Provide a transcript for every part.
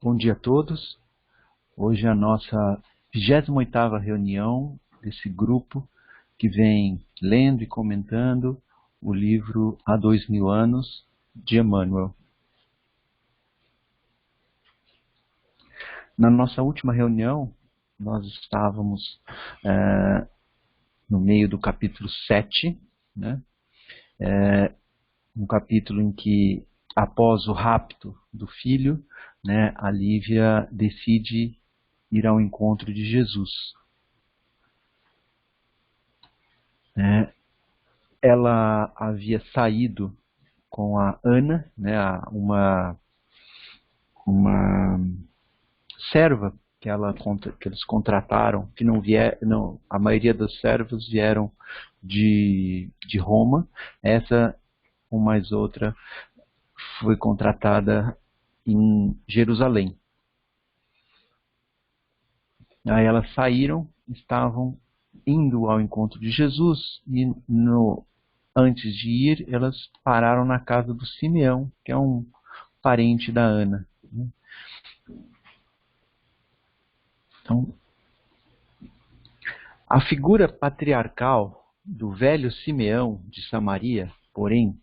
Bom dia a todos. Hoje é a nossa 28ª reunião desse grupo que vem lendo e comentando o livro Há 2000 anos, de Emmanuel. Na nossa última reunião, nós estávamos no meio do capítulo 7, né? Um capítulo em que, após o rapto do filho, né, a Lívia decide ir ao encontro de Jesus. Ela havia saído com a Ana, né, uma serva que eles contrataram, que a maioria dos servos vieram de Roma. Essa, uma mais outra, foi contratada em Jerusalém. Aí elas saíram, estavam indo ao encontro de Jesus e antes de ir, elas pararam na casa do Simeão, que é um parente da Ana. Então, a figura patriarcal do velho Simeão de Samaria, porém,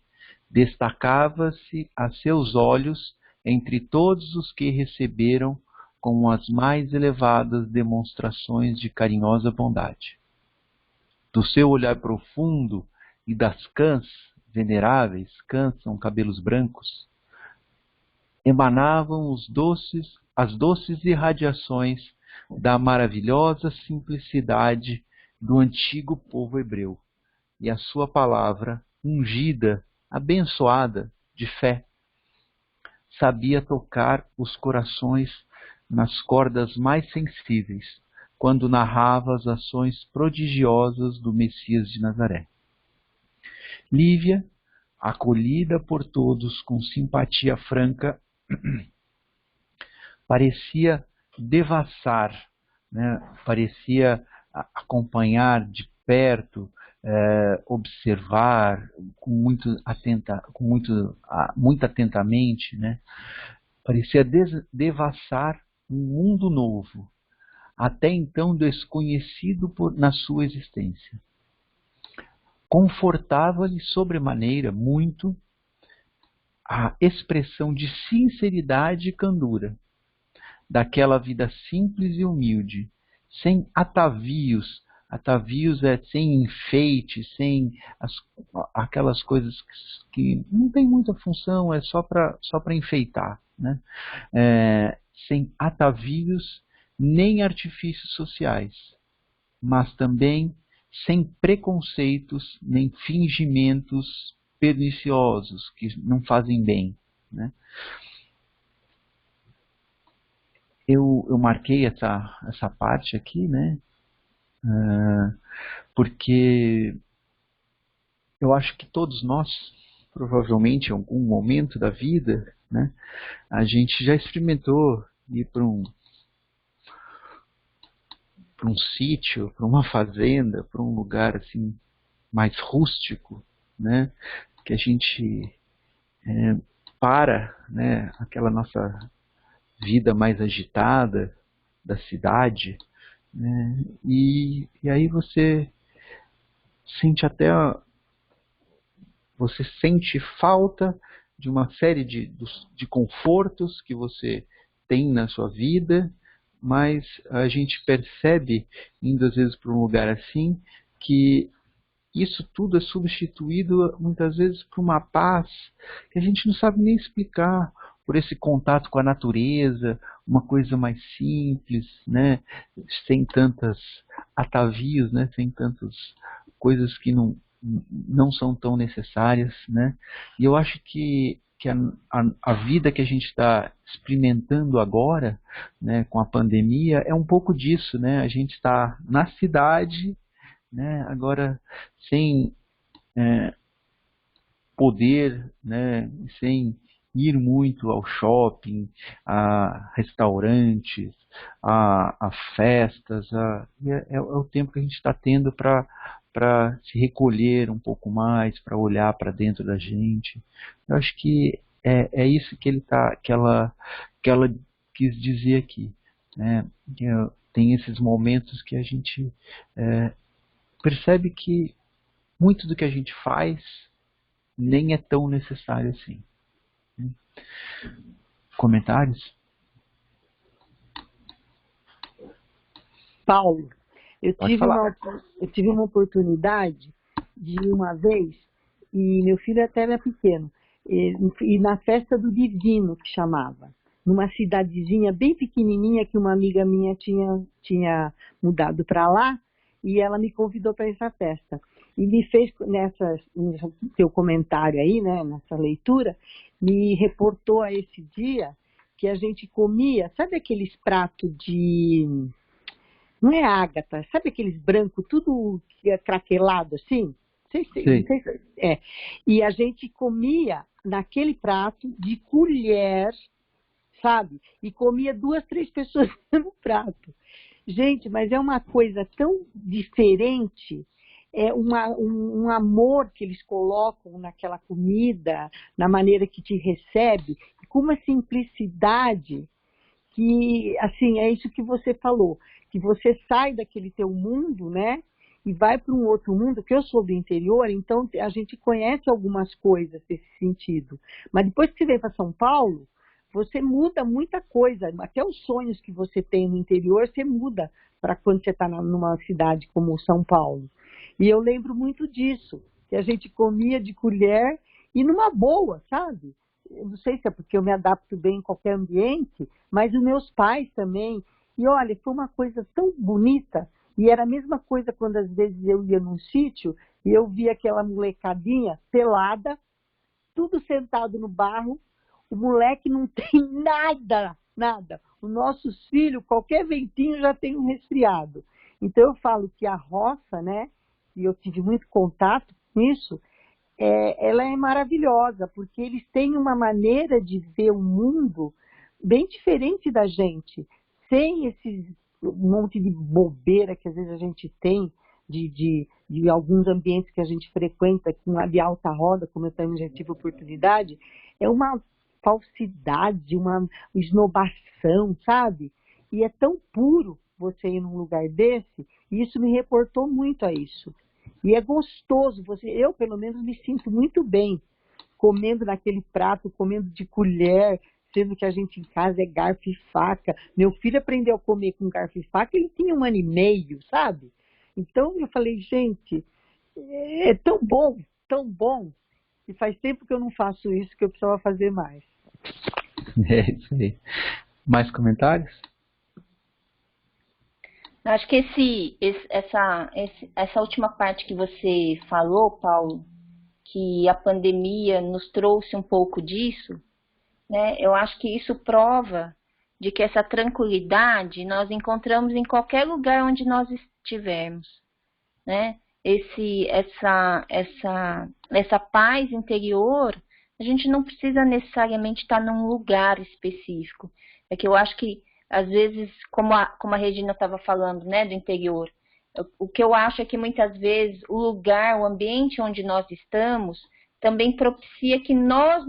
destacava-se a seus olhos entre todos os que receberam com as mais elevadas demonstrações de carinhosa bondade. Do seu olhar profundo e das cãs veneráveis, cãs são cabelos brancos, emanavam as doces irradiações da maravilhosa simplicidade do antigo povo hebreu, e a sua palavra, ungida, abençoada de fé, sabia tocar os corações nas cordas mais sensíveis, quando narrava as ações prodigiosas do Messias de Nazaré. Lívia, acolhida por todos com simpatia franca, parecia devassar, né? Parecia acompanhar de perto, observar muito atentamente, né? Parecia devassar um mundo novo, até então desconhecido na sua existência. Confortava-lhe sobremaneira muito a expressão de sinceridade e candura daquela vida simples e humilde, sem atavios. Atavios é sem enfeite, sem aquelas coisas que não tem muita função, é só para enfeitar, né? Sem atavios nem artifícios sociais, mas também sem preconceitos nem fingimentos perniciosos que não fazem bem, né? Eu marquei essa parte aqui, né? Porque eu acho que todos nós, provavelmente em algum momento da vida, né, a gente já experimentou ir para um sítio, para uma fazenda, para um lugar assim mais rústico, né, que a gente né, aquela nossa vida mais agitada da cidade, né, e aí você sente falta de uma série de confortos que você tem na sua vida, mas a gente percebe, indo às vezes para um lugar assim, que isso tudo é substituído muitas vezes por uma paz que a gente não sabe nem explicar, por esse contato com a natureza, uma coisa mais simples, né? Sem tantos atavios, né? Sem tantas coisas que não são tão necessárias, né? E eu acho que a vida que a gente está experimentando agora, né, com a pandemia, é um pouco disso, né? A gente está na cidade, né, agora sem poder, né, sem ir muito ao shopping, a restaurantes, a festas, é o tempo que a gente está tendo para se recolher um pouco mais, para olhar para dentro da gente. Eu acho que é isso que ela quis dizer aqui, né? Tem esses momentos que a gente percebe que muito do que a gente faz nem é tão necessário assim. Né? Comentários? Paulo, eu Pode tive falar. uma oportunidade de uma vez, e meu filho até era pequeno, e na festa do Divino, que chamava, numa cidadezinha bem pequenininha que uma amiga minha tinha mudado para lá, e ela me convidou para essa festa. E me fez, nesse seu comentário aí, né, nessa leitura, me reportou a esse dia que a gente comia, sabe aqueles pratos de... Não é ágata, sabe aqueles brancos, tudo craquelado assim? Não Sim. sei é. E a gente comia naquele prato de colher, sabe? E comia 2, 3 pessoas no prato. Gente, mas é uma coisa tão diferente, é um amor que eles colocam naquela comida, na maneira que te recebe, com uma simplicidade que, assim, é isso que você falou, que você sai daquele teu mundo, né, e vai para um outro mundo, que eu sou do interior, então a gente conhece algumas coisas nesse sentido. Mas depois que você vem para São Paulo, você muda muita coisa, até os sonhos que você tem no interior, você muda para quando você está numa cidade como São Paulo. E eu lembro muito disso, que a gente comia de colher e numa boa, sabe? Eu não sei se é porque eu me adapto bem em qualquer ambiente, mas os meus pais também. E olha, foi uma coisa tão bonita. E era a mesma coisa quando às vezes eu ia num sítio e eu via aquela molecadinha pelada, tudo sentado no barro. O moleque não tem nada, nada. Os nossos filhos, qualquer ventinho já tem um resfriado. Então eu falo que a roça, né, e eu tive muito contato com isso, ela é maravilhosa, porque eles têm uma maneira de ver o mundo bem diferente da gente, sem esse monte de bobeira que às vezes a gente tem de alguns ambientes que a gente frequenta com a de alta roda, como eu também já tive oportunidade, é uma falsidade, uma esnobação, sabe? E é tão puro você ir num lugar desse, e isso me reportou muito a isso. E é gostoso, eu pelo menos me sinto muito bem comendo naquele prato, comendo de colher, sendo que a gente em casa é garfo e faca. Meu filho aprendeu a comer com garfo e faca, ele tinha 1 ano e meio, sabe? Então eu falei, gente, é tão bom, e faz tempo que eu não faço isso, que eu precisava fazer mais. É isso aí. Mais comentários? Acho que essa última parte que você falou, Paulo, que a pandemia nos trouxe um pouco disso, né? Eu acho que isso prova de que essa tranquilidade nós encontramos em qualquer lugar onde nós estivermos, né? Essa paz interior, a gente não precisa necessariamente estar num lugar específico. É que eu acho que, às vezes, como a Regina estava falando, né, do interior, o que eu acho é que muitas vezes o lugar, o ambiente onde nós estamos, também propicia que nós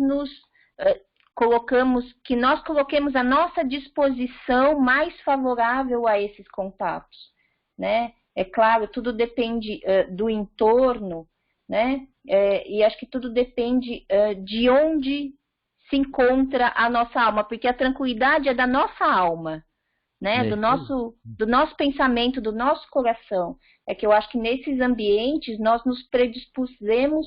coloquemos à nossa disposição mais favorável a esses contatos, né? É claro, tudo depende do entorno, né? E acho que tudo depende de onde se encontra a nossa alma, porque a tranquilidade é da nossa alma, né? Do nosso pensamento, do nosso coração. É que eu acho que nesses ambientes nós nos predispusemos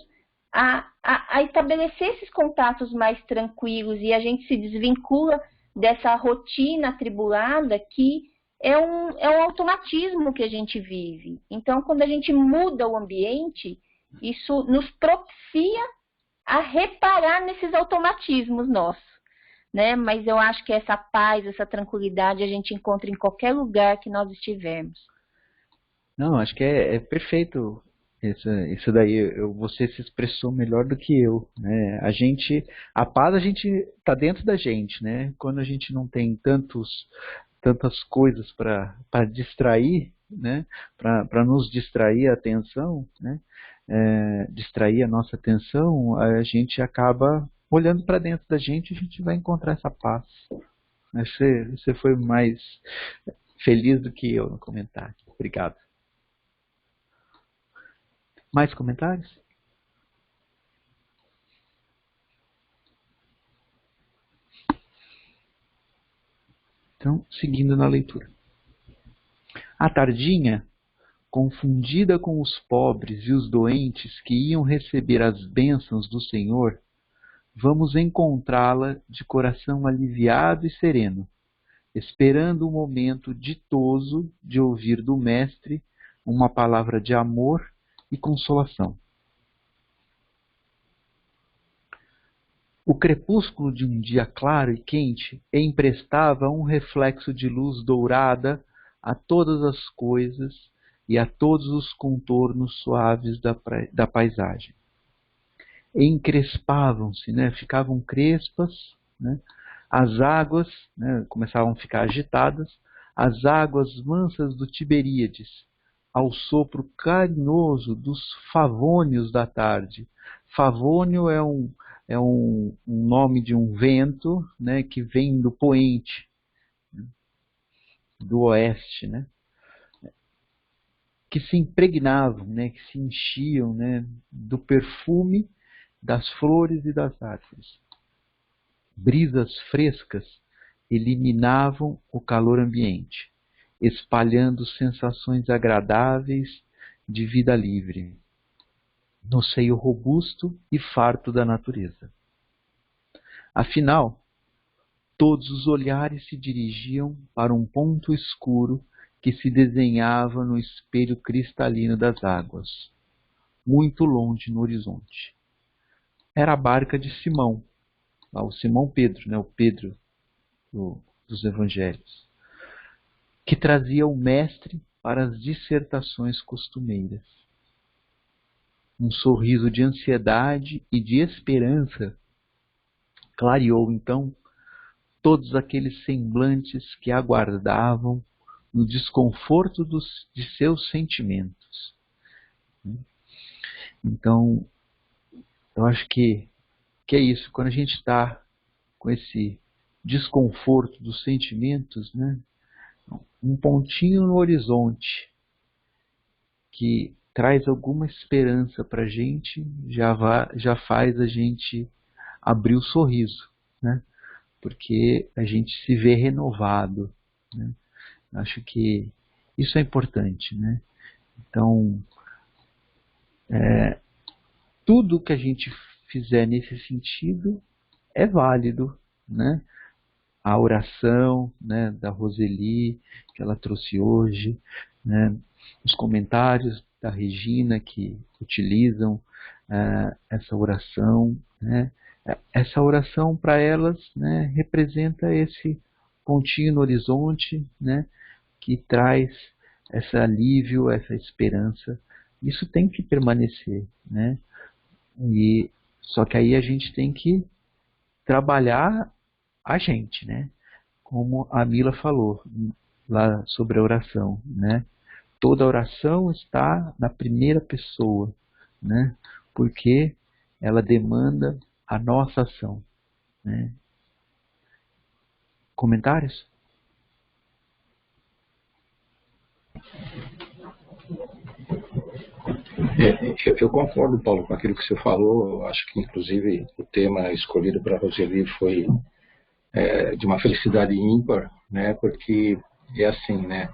a estabelecer esses contatos mais tranquilos e a gente se desvincula dessa rotina atribulada que é um automatismo que a gente vive. Então, quando a gente muda o ambiente, isso nos propicia a reparar nesses automatismos nossos, né? Mas eu acho que essa paz, essa tranquilidade a gente encontra em qualquer lugar que nós estivermos. Não, acho que é perfeito isso daí. Você se expressou melhor do que eu, né? A paz a gente tá dentro da gente, né? Quando a gente não tem tantas coisas para distrair, né? Para nos distrair a atenção, né? Distrair a nossa atenção, a gente acaba olhando para dentro da gente e a gente vai encontrar essa paz. Você foi mais feliz do que eu no comentário. Obrigado. Mais comentários? Então, seguindo na leitura. A tardinha, confundida com os pobres e os doentes que iam receber as bênçãos do Senhor, vamos encontrá-la de coração aliviado e sereno, esperando o momento ditoso de ouvir do Mestre uma palavra de amor e consolação. O crepúsculo de um dia claro e quente emprestava um reflexo de luz dourada a todas as coisas e a todos os contornos suaves da paisagem. Encrespavam-se, né? Ficavam crespas, né? As águas, né, começavam a ficar agitadas, as águas mansas do Tiberíades, ao sopro carinhoso dos favônios da tarde. Favônio é um nome de um vento, né, que vem do poente, do oeste, né, que se impregnavam, né, que se enchiam, né, do perfume das flores e das árvores. Brisas frescas eliminavam o calor ambiente, espalhando sensações agradáveis de vida livre, no seio robusto e farto da natureza. Afinal, todos os olhares se dirigiam para um ponto escuro que se desenhava no espelho cristalino das águas, muito longe no horizonte. Era a barca de Simão, o Simão Pedro, né, o Pedro dos Evangelhos, que trazia o Mestre para as dissertações costumeiras. Um sorriso de ansiedade e de esperança clareou então todos aqueles semblantes que aguardavam no desconforto de seus sentimentos. Então, eu acho que é isso. Quando a gente está com esse desconforto dos sentimentos, né, um pontinho no horizonte que traz alguma esperança para a gente, já faz a gente abrir o sorriso, né? Porque a gente se vê renovado, né? Acho que isso é importante, né? Então, tudo que a gente fizer nesse sentido é válido, né? A oração, né, da Roseli, que ela trouxe hoje, né? Os comentários da Regina que utilizam essa oração, né? Essa oração para elas, né, representa esse pontinho no horizonte, né, que traz esse alívio, essa esperança. Isso tem que permanecer, né? Só que aí a gente tem que trabalhar a gente, né? Como a Mila falou lá sobre a oração, né? Toda oração está na primeira pessoa, né? Porque ela demanda a nossa ação, né? Comentários? Eu concordo, Paulo, com aquilo que você falou. Eu acho que, inclusive, o tema escolhido para a Roseli foi de uma felicidade ímpar, né? Porque é assim, né?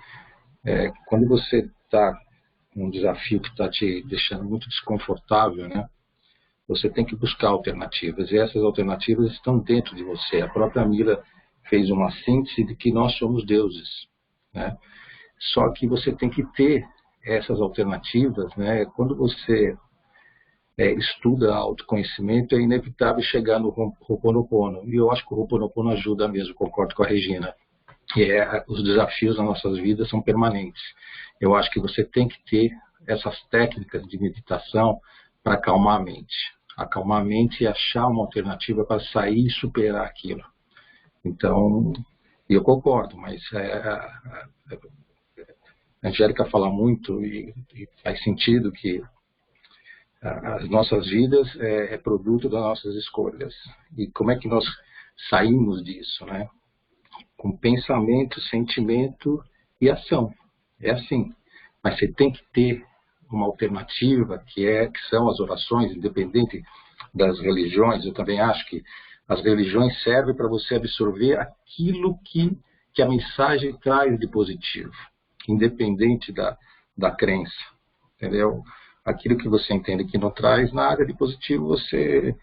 Quando você está num desafio que está te deixando muito desconfortável, né? Você tem que buscar alternativas, e essas alternativas estão dentro de você. A própria Mila fez uma síntese de que nós somos deuses, né? Só que você tem que ter essas alternativas, né? Quando você estuda autoconhecimento, é inevitável chegar no Ho'oponopono. E eu acho que o Ho'oponopono ajuda mesmo, concordo com a Regina. Os desafios nas nossas vidas são permanentes. Eu acho que você tem que ter essas técnicas de meditação para acalmar a mente. Acalmar a mente e achar uma alternativa para sair e superar aquilo. Então, eu concordo, mas a Angélica fala muito e faz sentido que as nossas vidas é produto das nossas escolhas. E como é que nós saímos disso, né? com pensamento, sentimento e ação. É assim. Mas você tem que ter uma alternativa, que são as orações, independente das religiões. Eu também acho que as religiões servem para você absorver aquilo que a mensagem traz de positivo, independente da crença, entendeu? Aquilo que você entende que não traz nada de positivo, você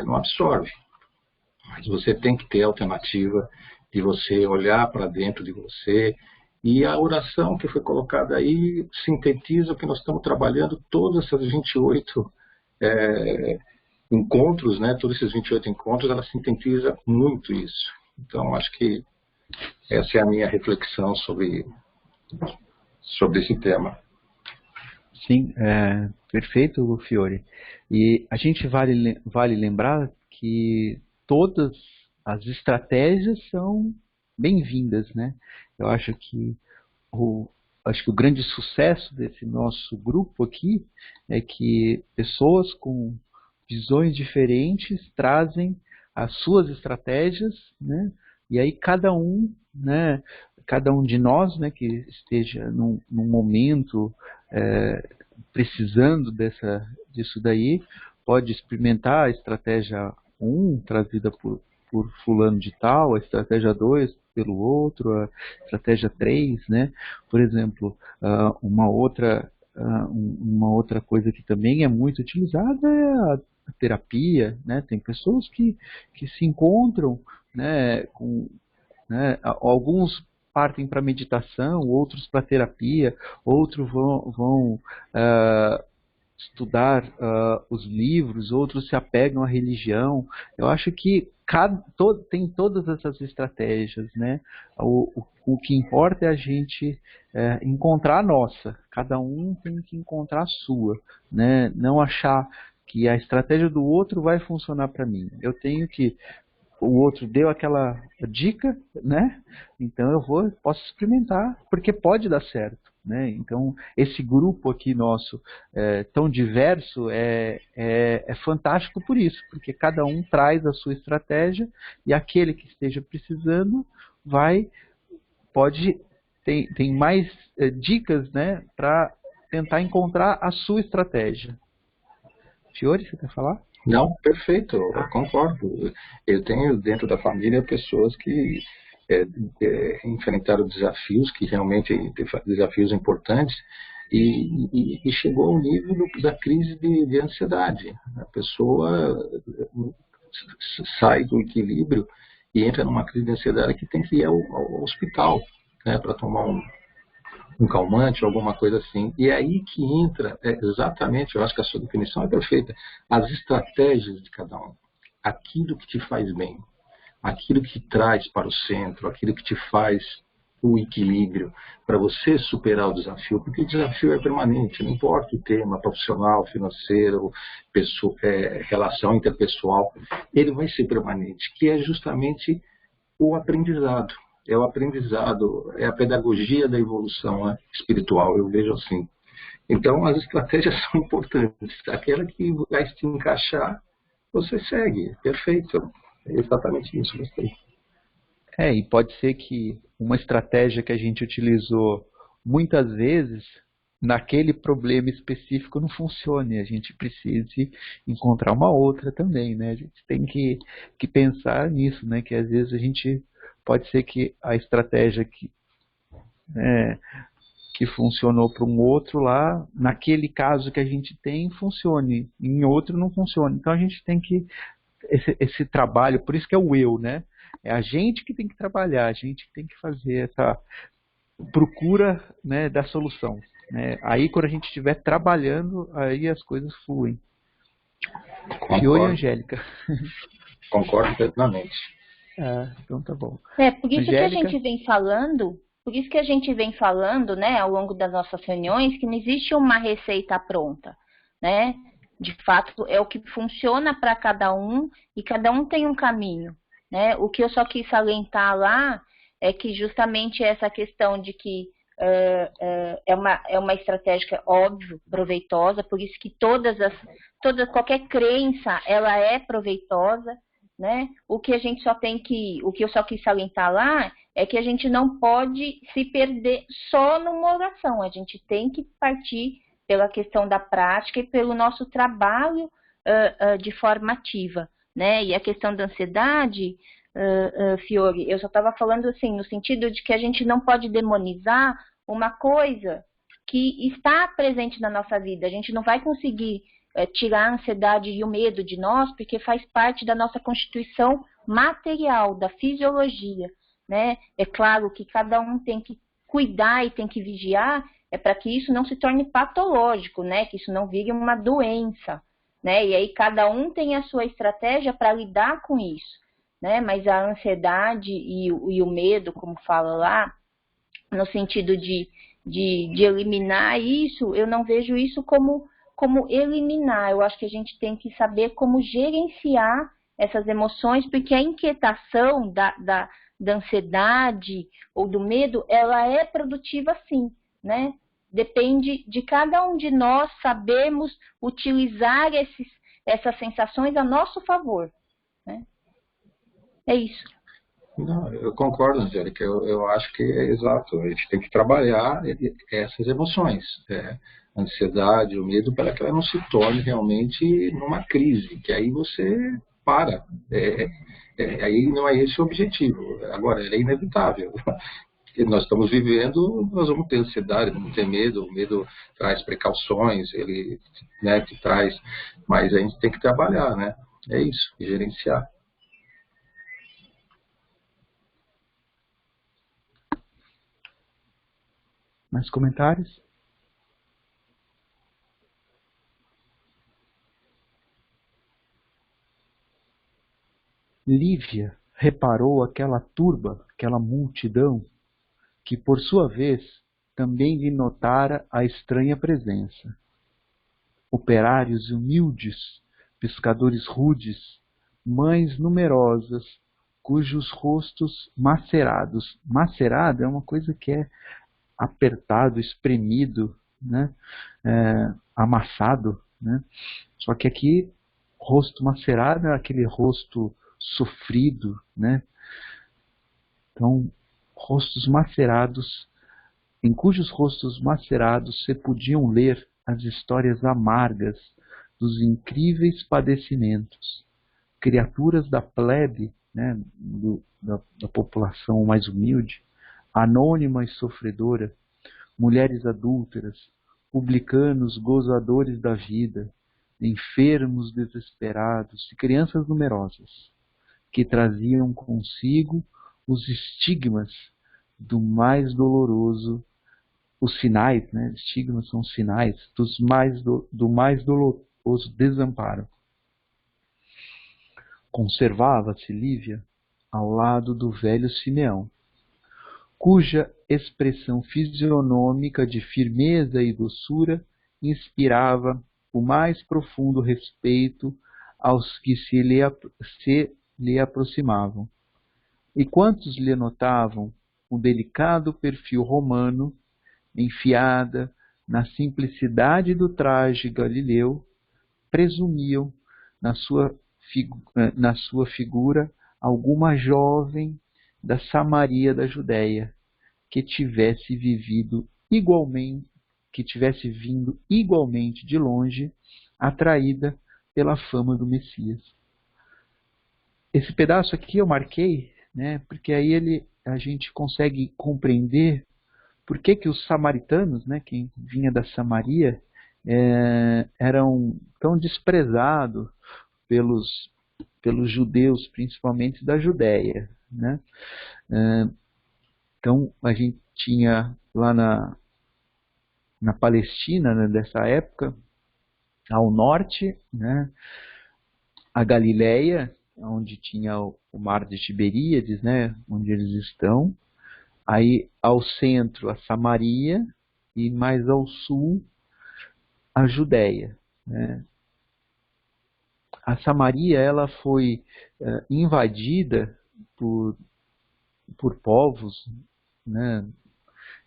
não absorve. Mas você tem que ter a alternativa de você olhar para dentro de você. E a oração que foi colocada aí sintetiza o que nós estamos trabalhando, todas essas 28 encontros, né? Todos esses 28 encontros, ela sintetiza muito isso. Então, acho que essa é a minha reflexão sobre esse tema. Sim, perfeito, Fiore. E a gente vale lembrar que todas as estratégias são bem-vindas, né? Eu acho que o grande sucesso desse nosso grupo aqui é que pessoas com visões diferentes trazem as suas estratégias, né? E aí cada um de nós, né, que esteja num momento precisando disso daí, pode experimentar a estratégia 1, trazida por fulano de tal, a estratégia 2 pelo outro, a estratégia 3, né? Por exemplo, uma outra coisa que também é muito utilizada é a terapia, né? Tem pessoas que se encontram, né, alguns partem para meditação, outros para terapia, outros vão estudar os livros, outros se apegam à religião. Eu acho que tem todas essas estratégias, né? O que importa é a gente encontrar a nossa. Cada um tem que encontrar a sua, né? Não achar que a estratégia do outro vai funcionar para mim. Eu tenho que o outro deu aquela dica, né? Então eu posso experimentar, porque pode dar certo, né? Então esse grupo aqui nosso tão diverso é fantástico por isso, porque cada um traz a sua estratégia e aquele que esteja precisando tem mais dicas, né? Para tentar encontrar a sua estratégia. Fiore, você quer falar? Não, perfeito, eu concordo. Eu tenho dentro da família pessoas que enfrentaram desafios, que realmente desafios importantes, e chegou ao nível da crise de ansiedade. A pessoa sai do equilíbrio e entra numa crise de ansiedade que tem que ir ao hospital, né, para tomar um calmante, alguma coisa assim. E é aí que entra, exatamente, eu acho que a sua definição é perfeita, as estratégias de cada um. Aquilo que te faz bem, aquilo que te traz para o centro, aquilo que te faz o equilíbrio, para você superar o desafio, porque o desafio é permanente, não importa o tema profissional, financeiro, relação interpessoal, ele vai ser permanente, que é justamente o aprendizado. É o aprendizado, é a pedagogia da evolução, né, espiritual, eu vejo assim. Então, as estratégias são importantes. Aquela que vai se encaixar, você segue. Perfeito. É exatamente isso, gostei. E pode ser que uma estratégia que a gente utilizou muitas vezes, naquele problema específico não funcione. A gente precise encontrar uma outra também, né? A gente tem que pensar nisso, né? Que às vezes a gente pode ser que a estratégia que funcionou para um outro lá, naquele caso que a gente tem, funcione, em outro não funcione. Então a gente tem que esse trabalho, por isso que é o eu, né? É a gente que tem que trabalhar, a gente que tem que fazer essa procura, né, da solução, né? Aí quando a gente estiver trabalhando, aí as coisas fluem. Fiore e Angélica. Concordo plenamente. Então tá bom. Por isso Angélica... que a gente vem falando, né, ao longo das nossas reuniões, que não existe uma receita pronta, né? De fato, é o que funciona para cada um e cada um tem um caminho, né? O que eu só quis salientar lá é que justamente essa questão de que é uma estratégia, óbvio, proveitosa, por isso que qualquer crença, ela é proveitosa, né? O que eu só quis salientar lá é que a gente não pode se perder só numa oração. A gente tem que partir pela questão da prática e pelo nosso trabalho de forma ativa, né? E a questão da ansiedade, Fiore, eu só estava falando assim, no sentido de que a gente não pode demonizar uma coisa que está presente na nossa vida. A gente não vai conseguir tirar a ansiedade e o medo de nós, porque faz parte da nossa constituição material, da fisiologia, né? É claro que cada um tem que cuidar e tem que vigiar, para que isso não se torne patológico, né? Que isso não vire uma doença, né? E aí cada um tem a sua estratégia para lidar com isso, né? Mas a ansiedade e o medo, como fala lá, no sentido de eliminar isso, eu não vejo isso como eliminar. Eu acho que a gente tem que saber como gerenciar essas emoções, porque a inquietação da ansiedade ou do medo, ela é produtiva sim, né? Depende de cada um de nós sabermos utilizar essas sensações a nosso favor, né? É isso. Não, eu concordo, Angélica. Eu acho que é exato. A gente tem que trabalhar essas emoções. A ansiedade, o medo, para que ela não se torne realmente numa crise, que aí você para. Aí não é esse o objetivo. Agora, ele é inevitável. Nós estamos vivendo, nós vamos ter ansiedade, vamos ter medo. O medo traz precauções, ele, né, que traz. Mas a gente tem que trabalhar, né? É isso, gerenciar. Mais comentários? Lívia reparou aquela turba, aquela multidão, que por sua vez também lhe notara a estranha presença. Operários humildes, pescadores rudes, mães numerosas, cujos rostos macerados. Macerado é uma coisa que é apertado, espremido, né? Amassado, né? Só que aqui, rosto macerado é aquele rosto sofrido, né? Então, rostos macerados, em cujos rostos macerados se podiam ler as histórias amargas dos incríveis padecimentos. Criaturas da plebe, né, da população mais humilde, anônima e sofredora, mulheres adúlteras, publicanos gozadores da vida, enfermos desesperados e crianças numerosas, que traziam consigo os estigmas do mais doloroso, os sinais, né? Estigmas são sinais do mais doloroso desamparo. Conservava-se Lívia ao lado do velho Simeão, cuja expressão fisionômica de firmeza e doçura inspirava o mais profundo respeito aos que se lhe aproximavam. E quantos lhe notavam o delicado perfil romano, enfiada na simplicidade do traje galileu, presumiam na sua figura alguma jovem da Samaria da Judéia, que tivesse vindo igualmente de longe, atraída pela fama do Messias. Esse pedaço aqui eu marquei, né, porque aí a gente consegue compreender por que os samaritanos, né, quem vinha da Samaria, eram tão desprezados pelos judeus, principalmente da Judéia, né? Então, a gente tinha lá na Palestina, né, dessa época, ao norte, né, a Galileia, onde tinha o mar de Tiberíades, né, onde eles estão. Aí, ao centro, a Samaria, e mais ao sul, a Judéia, né? A Samaria, ela foi invadida por povos, né?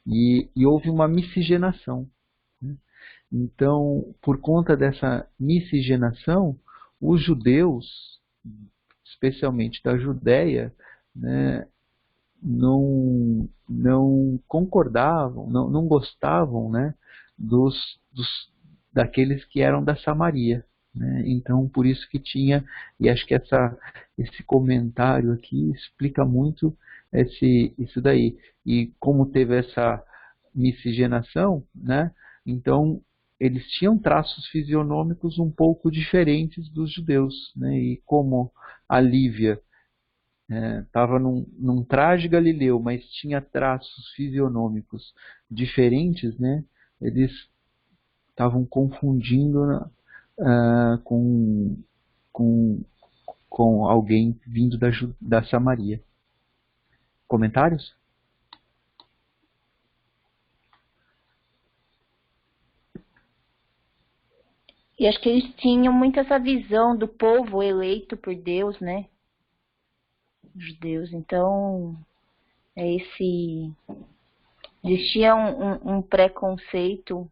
E houve uma miscigenação, né? Então, por conta dessa miscigenação, os judeus, especialmente da Judéia, né, não concordavam, não gostavam, né, daqueles que eram da Samaria. Né? Então, por isso que tinha, e acho que esse comentário aqui explica muito isso daí. E como teve essa miscigenação, né? Então eles tinham traços fisionômicos um pouco diferentes dos judeus. Né? E como a Lívia estava num traje galileu, mas tinha traços fisionômicos diferentes, né? Eles estavam confundindo com, com, com alguém vindo da Samaria. Comentários? E acho que eles tinham muito essa visão do povo eleito por Deus, né? Os judeus. Então, existia um preconceito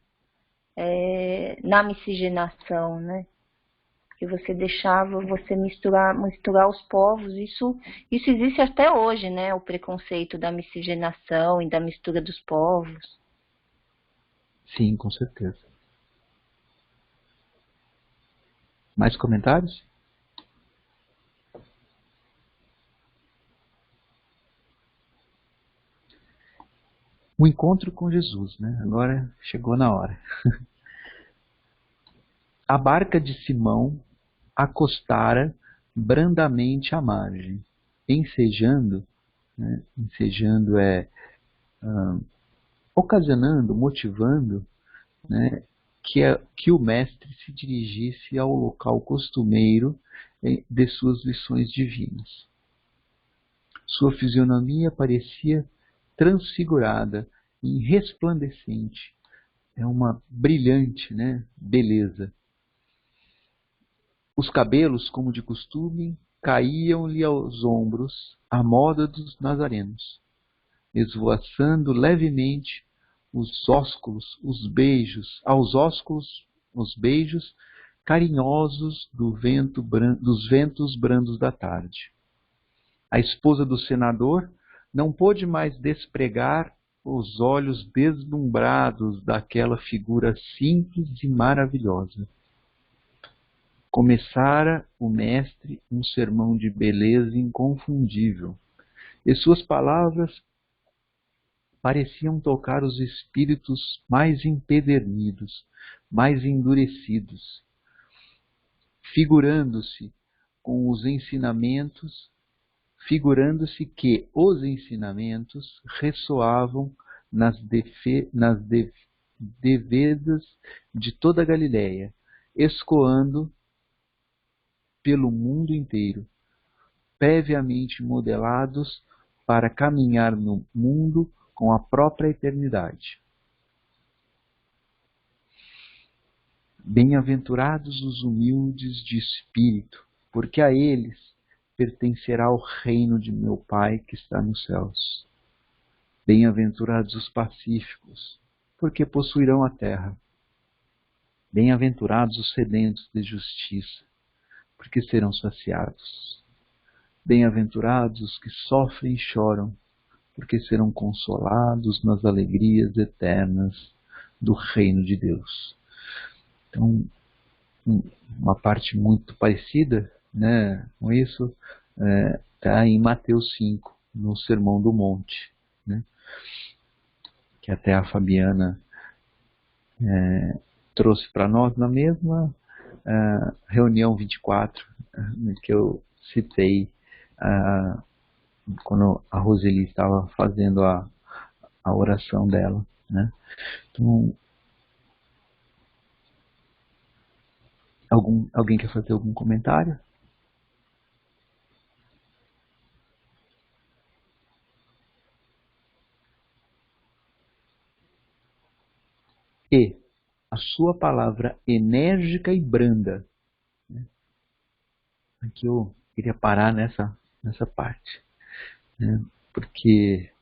na miscigenação, né? Que você deixava você misturar os povos. Isso existe até hoje, né? O preconceito da miscigenação e da mistura dos povos. Sim, com certeza. Mais comentários? O encontro com Jesus, né? Agora chegou na hora. A barca de Simão acostara brandamente à margem, ensejando, né? Ensejando ocasionando, motivando, né? Que o mestre se dirigisse ao local costumeiro de suas lições divinas. Sua fisionomia parecia transfigurada e resplandecente. É uma brilhante, né, beleza. Os cabelos, como de costume, caíam-lhe aos ombros, à moda dos nazarenos, esvoaçando levemente os ósculos, os beijos carinhosos dos ventos brandos da tarde. A esposa do senador não pôde mais despregar os olhos deslumbrados daquela figura simples e maravilhosa. Começara o mestre um sermão de beleza inconfundível, e suas palavras pareciam tocar os espíritos mais empedernidos, mais endurecidos, figurando-se que os ensinamentos ressoavam nas devedas de toda a Galiléia, escoando pelo mundo inteiro, previamente modelados para caminhar no mundo com a própria eternidade. Bem-aventurados os humildes de espírito, porque a eles pertencerá o reino de meu Pai que está nos céus. Bem-aventurados os pacíficos, porque possuirão a terra. Bem-aventurados os sedentos de justiça, porque serão saciados. Bem-aventurados os que sofrem e choram, porque serão consolados nas alegrias eternas do reino de Deus. Então, uma parte muito parecida, né, com isso está em Mateus 5, no Sermão do Monte, né, que até a Fabiana trouxe para nós na mesma reunião 24, que eu citei quando a Roseli estava fazendo a oração dela. Né. Então, alguém quer fazer algum comentário? E a sua palavra enérgica e branda. Aqui eu queria parar nessa parte, né? Porque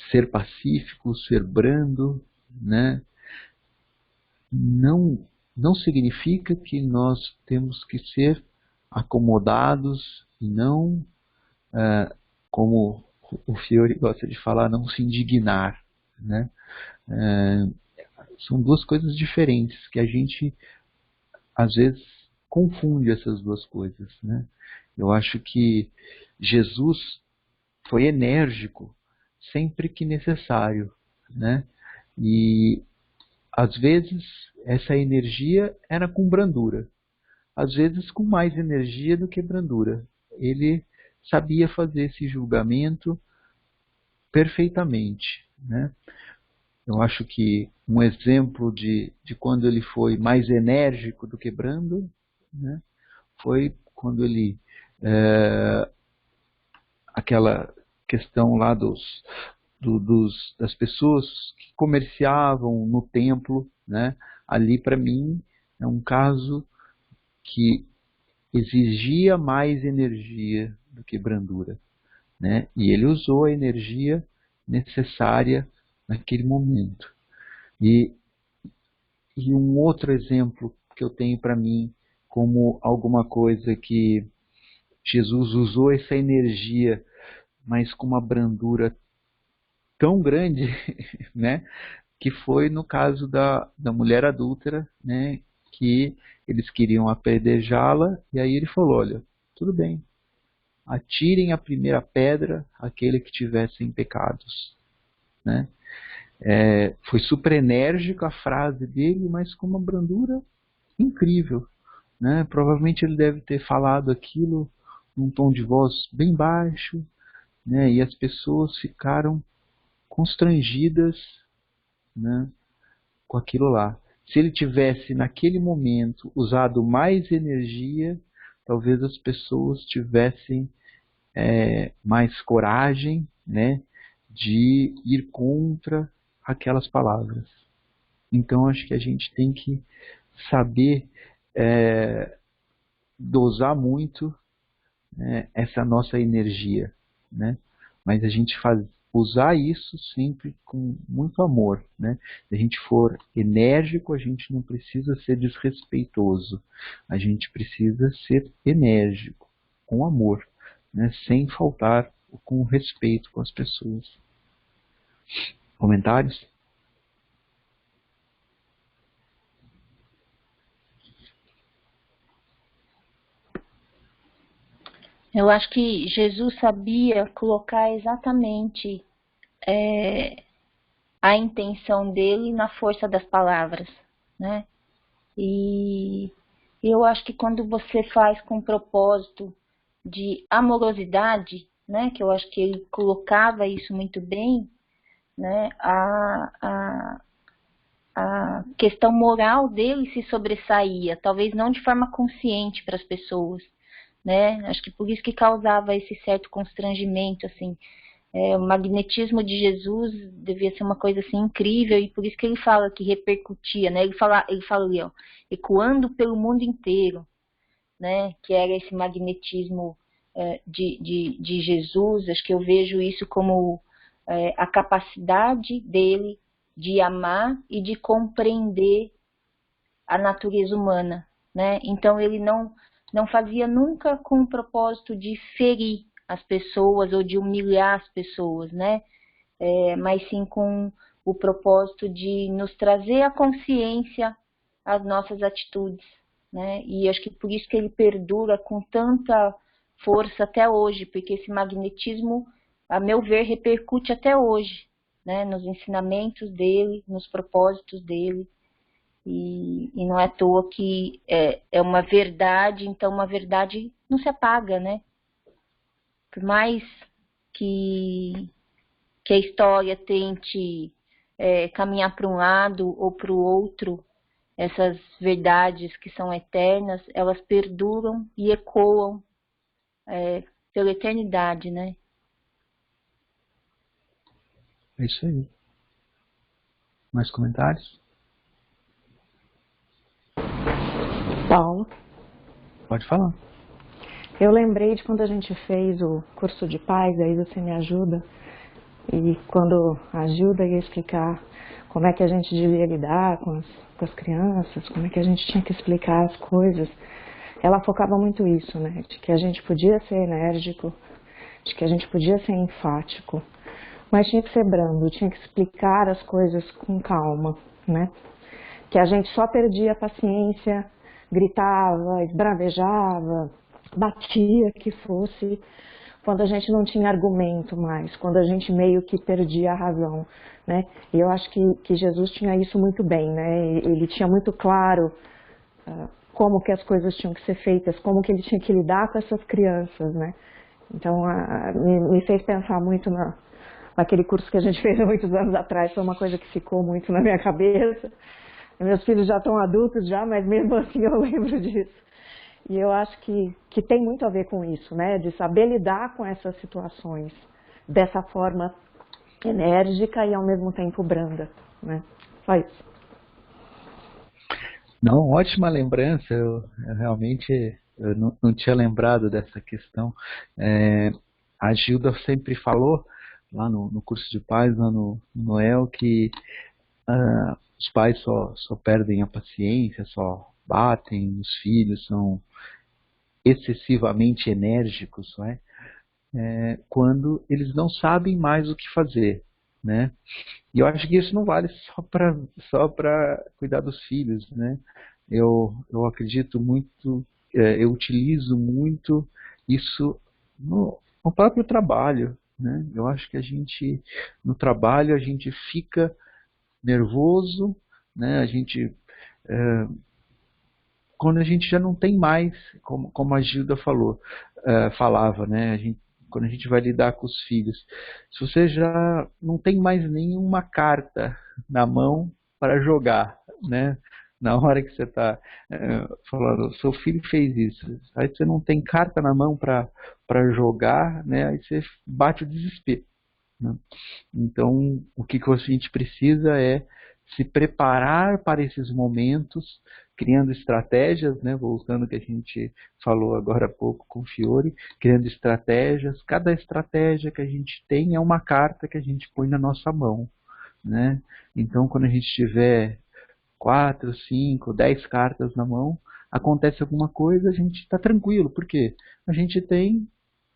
ser pacífico, ser brando, né? Não não significa que nós temos que ser acomodados e não, como o Fiore gosta de falar, não se indignar, né? São duas coisas diferentes que a gente às vezes confunde essas duas coisas, né? Eu acho que Jesus foi enérgico sempre que necessário, né? E às vezes essa energia era com brandura, às vezes com mais energia do que brandura. Ele sabia fazer esse julgamento perfeitamente, né? Eu acho que um exemplo de quando ele foi mais enérgico do que brando, né, foi quando ele, aquela questão lá das pessoas que comerciavam no templo, né, ali para mim é um caso que exigia mais energia do que brandura, né, e ele usou a energia necessária naquele momento. E um outro exemplo que eu tenho para mim como alguma coisa que Jesus usou essa energia, mas com uma brandura tão grande, né, que foi no caso da mulher adúltera, né, que eles queriam apedrejá-la, e aí ele falou, olha, tudo bem, atirem a primeira pedra aquele que tivessem pecados, né? Foi super enérgica a frase dele, mas com uma brandura incrível, né? Provavelmente ele deve ter falado aquilo num tom de voz bem baixo, né? E as pessoas ficaram constrangidas, né, com aquilo lá. Se ele tivesse naquele momento usado mais energia, talvez as pessoas tivessem mais coragem, né, de ir contra aquelas palavras. Então acho que a gente tem que saber dosar muito, né, essa nossa energia, né? Mas a gente usar isso sempre com muito amor, né? Se a gente for enérgico, a gente não precisa ser desrespeitoso, a gente precisa ser enérgico, com amor, né? Sem faltar com respeito com as pessoas. Comentários? Eu acho que Jesus sabia colocar exatamente a intenção dele na força das palavras, né? E eu acho que quando você faz com propósito de amorosidade, né? Que eu acho que ele colocava isso muito bem, né? A questão moral dele se sobressaía, talvez não de forma consciente para as pessoas, né? Acho que por isso que causava esse certo constrangimento, assim. O magnetismo de Jesus devia ser uma coisa assim incrível, e por isso que ele fala que repercutia, né? Ele fala ali, ó, ecoando pelo mundo inteiro, né? Que era esse magnetismo de Jesus. Acho que eu vejo isso como a capacidade dele de amar e de compreender a natureza humana, né? Então ele não fazia nunca com o propósito de ferir as pessoas ou de humilhar as pessoas, né? Mas sim com o propósito de nos trazer a consciência às nossas atitudes, né? E acho que por isso que ele perdura com tanta força até hoje, porque esse magnetismo, a meu ver, repercute até hoje, né? Nos ensinamentos dele, nos propósitos dele. E não é à toa que é uma verdade, então uma verdade não se apaga, né? Por mais que a história tente caminhar para um lado ou para o outro, essas verdades que são eternas, elas perduram e ecoam pela eternidade, né? É isso aí. Mais comentários? Paulo, Pode falar. eu lembrei de quando a gente fez o curso de paz, aí você me ajuda, e quando a Gilda ia explicar como é que a gente devia lidar com as crianças, como é que a gente tinha que explicar as coisas. Ela focava muito isso, né? De que a gente podia ser enérgico, de que a gente podia ser enfático, mas tinha que ser brando, tinha que explicar as coisas com calma, né? Que a gente só perdia a paciência, gritava, esbravejava, batia, que fosse, quando a gente não tinha argumento mais, quando a gente meio que perdia a razão, né? E eu acho que Jesus tinha isso muito bem, né? Ele tinha muito claro como que as coisas tinham que ser feitas, como que ele tinha que lidar com essas crianças, né? Então, me fez pensar muito naquele curso que a gente fez há muitos anos atrás, foi uma coisa que ficou muito na minha cabeça. Meus filhos já estão adultos já, mas mesmo assim eu lembro disso. E eu acho que tem muito a ver com isso, né? De saber lidar com essas situações dessa forma enérgica e ao mesmo tempo branda, né? Só isso. Não, ótima lembrança. Eu realmente não tinha lembrado dessa questão. A Gilda sempre falou lá no curso de pais, lá no Noel, que os pais só perdem a paciência, só batem os filhos, são excessivamente enérgicos, não é? Quando eles não sabem mais o que fazer, né? E eu acho que isso não vale só para cuidar dos filhos, né? Eu acredito muito, eu utilizo muito isso no próprio trabalho, né? Eu acho que no trabalho, a gente fica nervoso, né? Quando a gente já não tem mais, como a Gilda falava, né? Quando a gente vai lidar com os filhos, se você já não tem mais nenhuma carta na mão para jogar, né? Na hora que você está falando, seu filho fez isso, aí você não tem carta na mão para jogar, né? Aí você bate o desespero, né? Então, o que a gente precisa é se preparar para esses momentos, criando estratégias, né? Voltando ao que a gente falou agora há pouco com o Fiore, criando estratégias. Cada estratégia que a gente tem é uma carta que a gente põe na nossa mão, né? Então, quando a gente tiver 4, 5, 10 cartas na mão, acontece alguma coisa, a gente está tranquilo. Por quê? A gente tem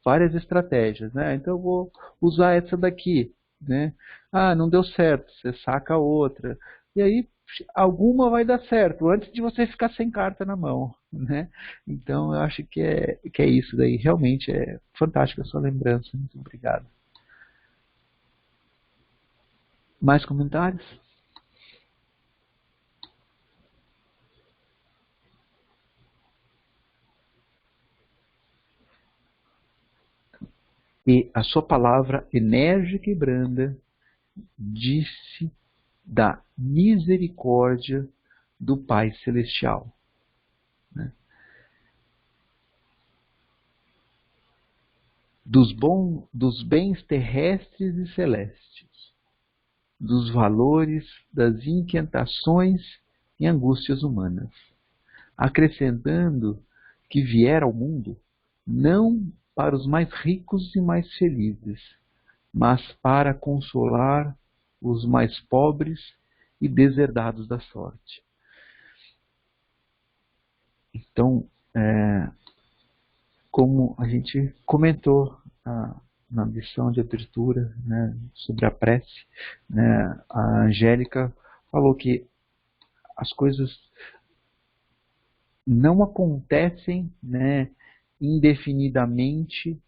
várias estratégias, né? Então eu vou usar essa daqui, né? Ah, não deu certo, você saca outra. E aí alguma vai dar certo, antes de você ficar sem carta na mão, né? Então eu acho que é isso daí. Realmente é fantástica a sua lembrança. Muito obrigado. Mais comentários? E a sua palavra enérgica e branda disse da misericórdia do Pai Celestial, né? Dos bens terrestres e celestes, dos valores, das inquietações e angústias humanas, acrescentando que vier ao mundo não para os mais ricos e mais felizes, mas para consolar os mais pobres e deserdados da sorte. Então, como a gente comentou na lição de abertura, né, sobre a prece, né, a Angélica falou que as coisas não acontecem, né, indefinidamente.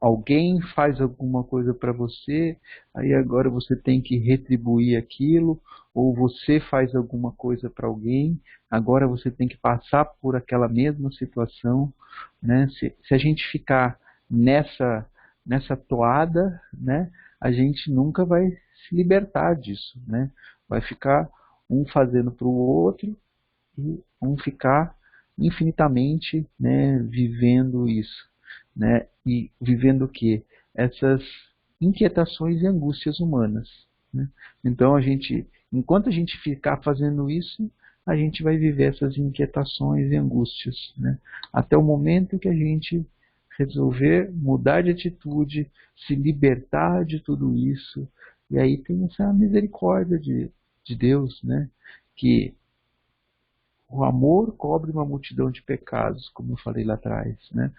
Alguém faz alguma coisa para você, aí agora você tem que retribuir aquilo, ou você faz alguma coisa para alguém, agora você tem que passar por aquela mesma situação, né? Se a gente ficar nessa toada, né, a gente nunca vai se libertar disso, né? Vai ficar um fazendo para o outro e um ficar infinitamente, né, vivendo isso, né? E vivendo o quê? Essas inquietações e angústias humanas, né? Então enquanto a gente ficar fazendo isso, a gente vai viver essas inquietações e angústias, né? Até o momento que a gente resolver mudar de atitude, se libertar de tudo isso E aí tem essa misericórdia de Deus, né? Que o amor cobre uma multidão de pecados, como eu falei lá atrás, né?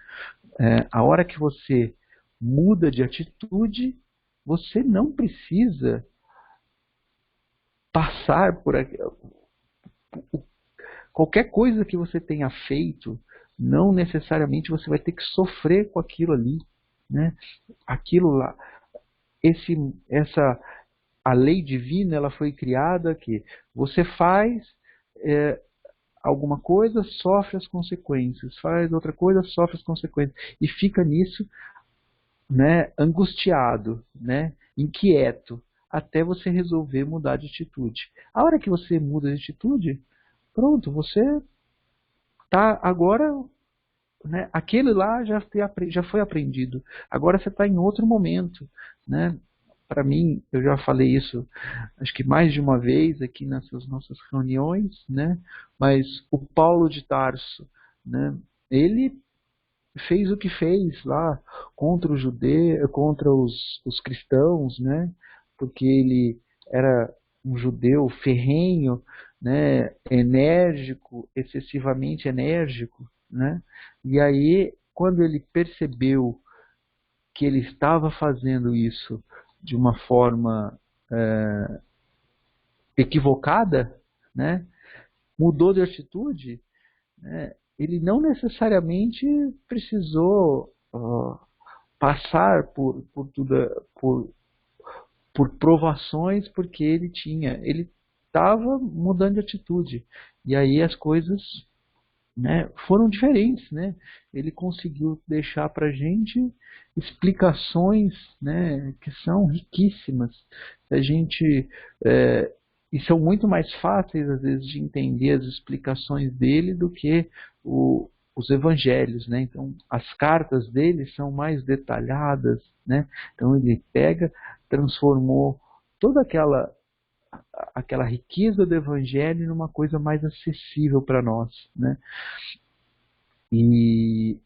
A hora que você muda de atitude, você não precisa passar por qualquer coisa que você tenha feito, não necessariamente você vai ter que sofrer com aquilo ali, né? Aquilo lá, a lei divina, ela foi criada que você faz alguma coisa, sofre as consequências, faz outra coisa, sofre as consequências, e fica nisso, né, angustiado, né, inquieto, até você resolver mudar de atitude. A hora que você muda de atitude, pronto, você tá agora, né, aquele lá já foi aprendido. Agora você está em outro momento, né? Para mim, eu já falei isso, acho que mais de uma vez aqui nessas nossas reuniões, né? Mas o Paulo de Tarso, né? Ele fez o que fez lá contra contra os cristãos, né? Porque ele era um judeu ferrenho, né? Enérgico, excessivamente enérgico, né? E aí, quando ele percebeu que ele estava fazendo isso de uma forma equivocada, né? Mudou de atitude, né? Ele não necessariamente precisou passar por provações, porque ele estava mudando de atitude. E aí as coisas, né, foram diferentes, né? Ele conseguiu deixar para a gente explicações, né, que são riquíssimas. A gente e são muito mais fáceis às vezes de entender as explicações dele do que os evangelhos, né? Então as cartas dele são mais detalhadas, né? Então ele transformou toda aquela riqueza do evangelho numa coisa mais acessível para nós, né? E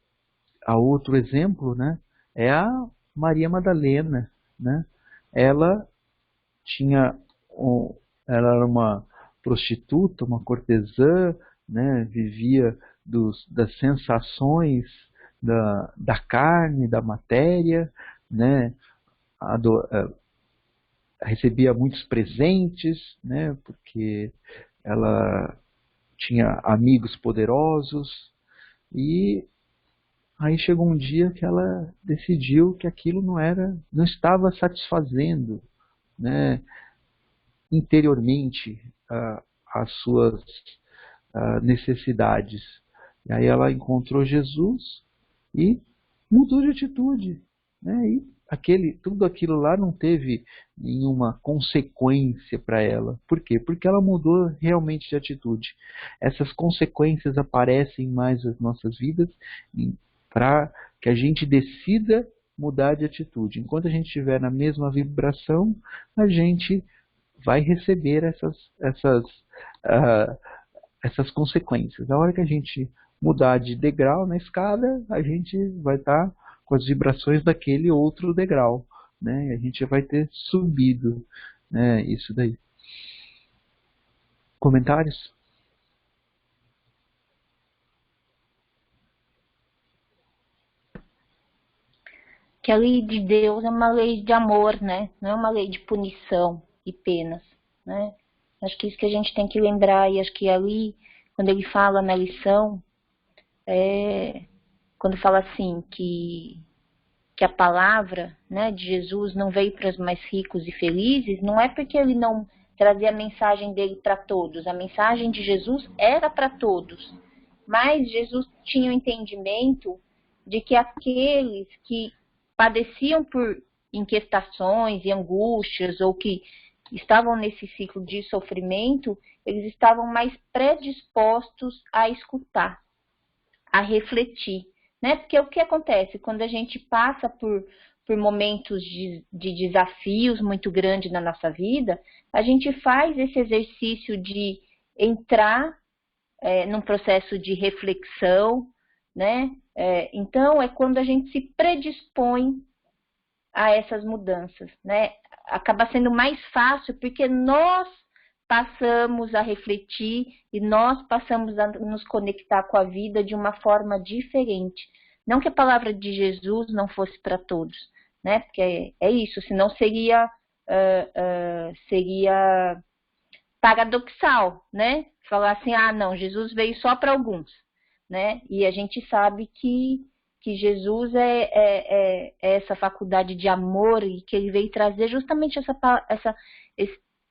a outro exemplo, né, é a Maria Madalena, né? Ela ela era uma prostituta, uma cortesã, né? Vivia das sensações da carne, da matéria, né? Recebia muitos presentes, né? Porque ela tinha amigos poderosos, e aí chegou um dia que ela decidiu que aquilo não estava satisfazendo, né, interiormente as suas necessidades. E aí ela encontrou Jesus e mudou de atitude, né? E tudo aquilo lá não teve nenhuma consequência para ela. Por quê? Porque ela mudou realmente de atitude. Essas consequências aparecem mais nas nossas vidas para que a gente decida mudar de atitude. Enquanto a gente estiver na mesma vibração, a gente vai receber essas consequências. Na hora que a gente mudar de degrau na escada, a gente vai estar com as vibrações daquele outro degrau, né? A gente vai ter subido, né? Isso daí. Comentários? Que a lei de Deus é uma lei de amor, né? Não é uma lei de punição e penas, né? Acho que isso que a gente tem que lembrar, e acho que ali, quando ele fala na lição, quando fala assim, que a palavra, né, de Jesus não veio para os mais ricos e felizes, não é porque ele não trazia a mensagem dele para todos. A mensagem de Jesus era para todos. Mas Jesus tinha o entendimento de que aqueles que padeciam por inquietações e angústias, ou que estavam nesse ciclo de sofrimento, eles estavam mais predispostos a escutar, a refletir, né? Porque o que acontece quando a gente passa por momentos de desafios muito grandes na nossa vida, a gente faz esse exercício de entrar num processo de reflexão, né? Então, é quando a gente se predispõe a essas mudanças, né? acaba sendo mais fácil porque nós passamos a refletir e nós passamos a nos conectar com a vida de uma forma diferente. Não que a palavra de Jesus não fosse para todos, né? Porque é isso, senão seria paradoxal, né? Falar assim, não, Jesus veio só para alguns, né? E a gente sabe que Jesus é essa faculdade de amor e que ele veio trazer justamente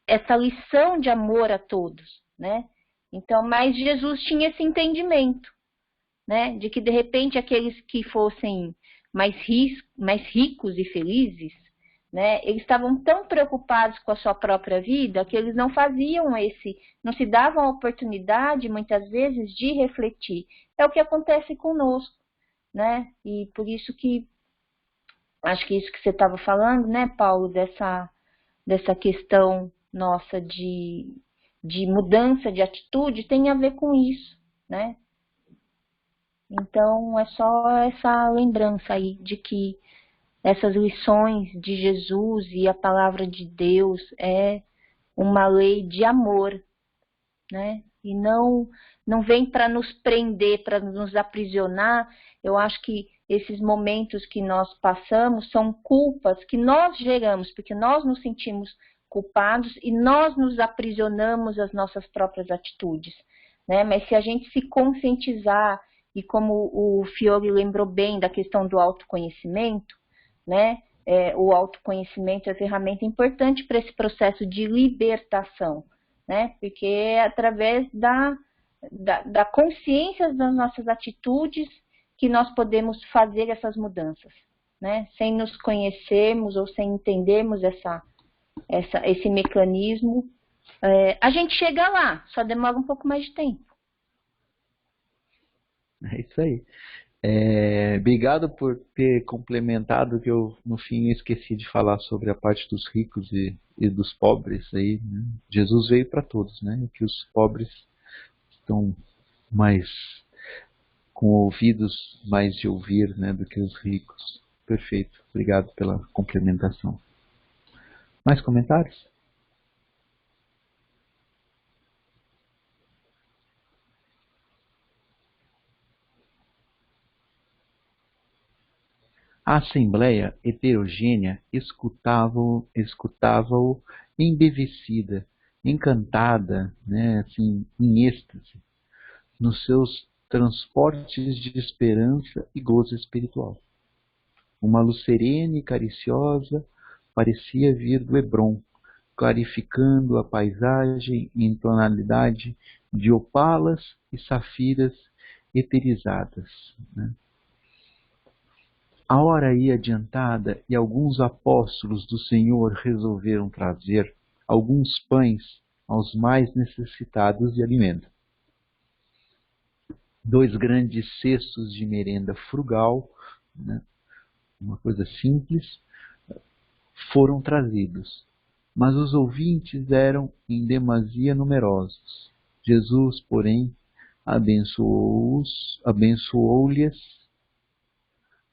essa lição de amor a todos, né? Então, mas Jesus tinha esse entendimento, né? De que de repente aqueles que fossem mais ricos e felizes, né? Eles estavam tão preocupados com a sua própria vida que eles não não se davam a oportunidade muitas vezes de refletir. É o que acontece conosco, né? E por isso que acho que isso que você estava falando, né, Paulo, dessa questão nossa de mudança de atitude tem a ver com isso, né? Então é só essa lembrança aí de que essas lições de Jesus e a palavra de Deus é uma lei de amor, né? E não vem para nos prender, para nos aprisionar. Eu acho que esses momentos que nós passamos são culpas que nós geramos, porque nós nos sentimos culpados e nós nos aprisionamos às nossas próprias atitudes, né? Mas se a gente se conscientizar, e como o Fiore lembrou bem da questão do autoconhecimento, né? O autoconhecimento é ferramenta importante para esse processo de libertação, né? Porque é através da consciência das nossas atitudes que nós podemos fazer essas mudanças, né? Sem nos conhecermos ou sem entendermos esse mecanismo, a gente chega lá, só demora um pouco mais de tempo. É isso aí. Obrigado por ter complementado, que eu no fim esqueci de falar sobre a parte dos ricos e dos pobres aí, né? Jesus veio para todos, né? Que os pobres estão mais com ouvidos mais de ouvir, né, do que os ricos. Perfeito. Obrigado pela complementação. Mais comentários? A assembleia heterogênea escutava-o embevecida, encantada, né, assim, em êxtase, nos seus transportes de esperança e gozo espiritual. Uma luz serena e cariciosa parecia vir do Hébron, clarificando a paisagem em tonalidade de opalas e safiras eterizadas, né? A hora ia adiantada e alguns apóstolos do Senhor resolveram trazer alguns pães aos mais necessitados de alimento. 2 grandes cestos de merenda frugal, né, uma coisa simples, foram trazidos. Mas os ouvintes eram em demasia numerosos. Jesus, porém, abençoou-lhes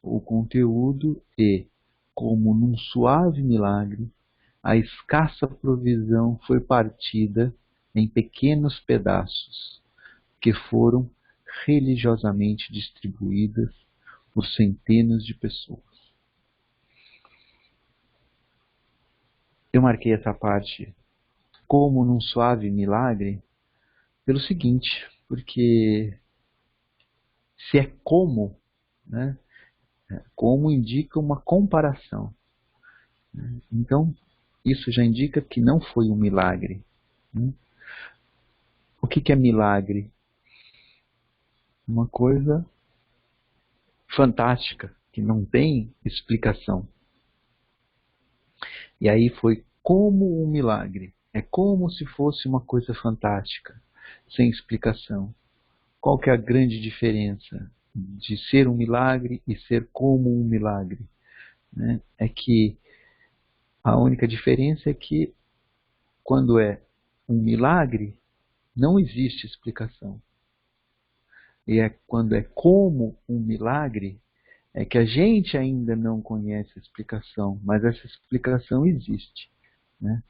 o conteúdo e, como num suave milagre, a escassa provisão foi partida em pequenos pedaços, que foram religiosamente distribuídas por centenas de pessoas. Eu marquei essa parte como num suave milagre pelo seguinte, porque se é como, né? Como indica uma comparação. Então, isso já indica que não foi um milagre. O que é milagre? Uma coisa fantástica, que não tem explicação. E aí foi como um milagre. É como se fosse uma coisa fantástica, sem explicação. Qual que é a grande diferença de ser um milagre e ser como um milagre, né? É que a única diferença é que quando é um milagre, não existe explicação. E quando é como um milagre, É que a gente ainda não conhece a explicação, mas essa explicação existe, né?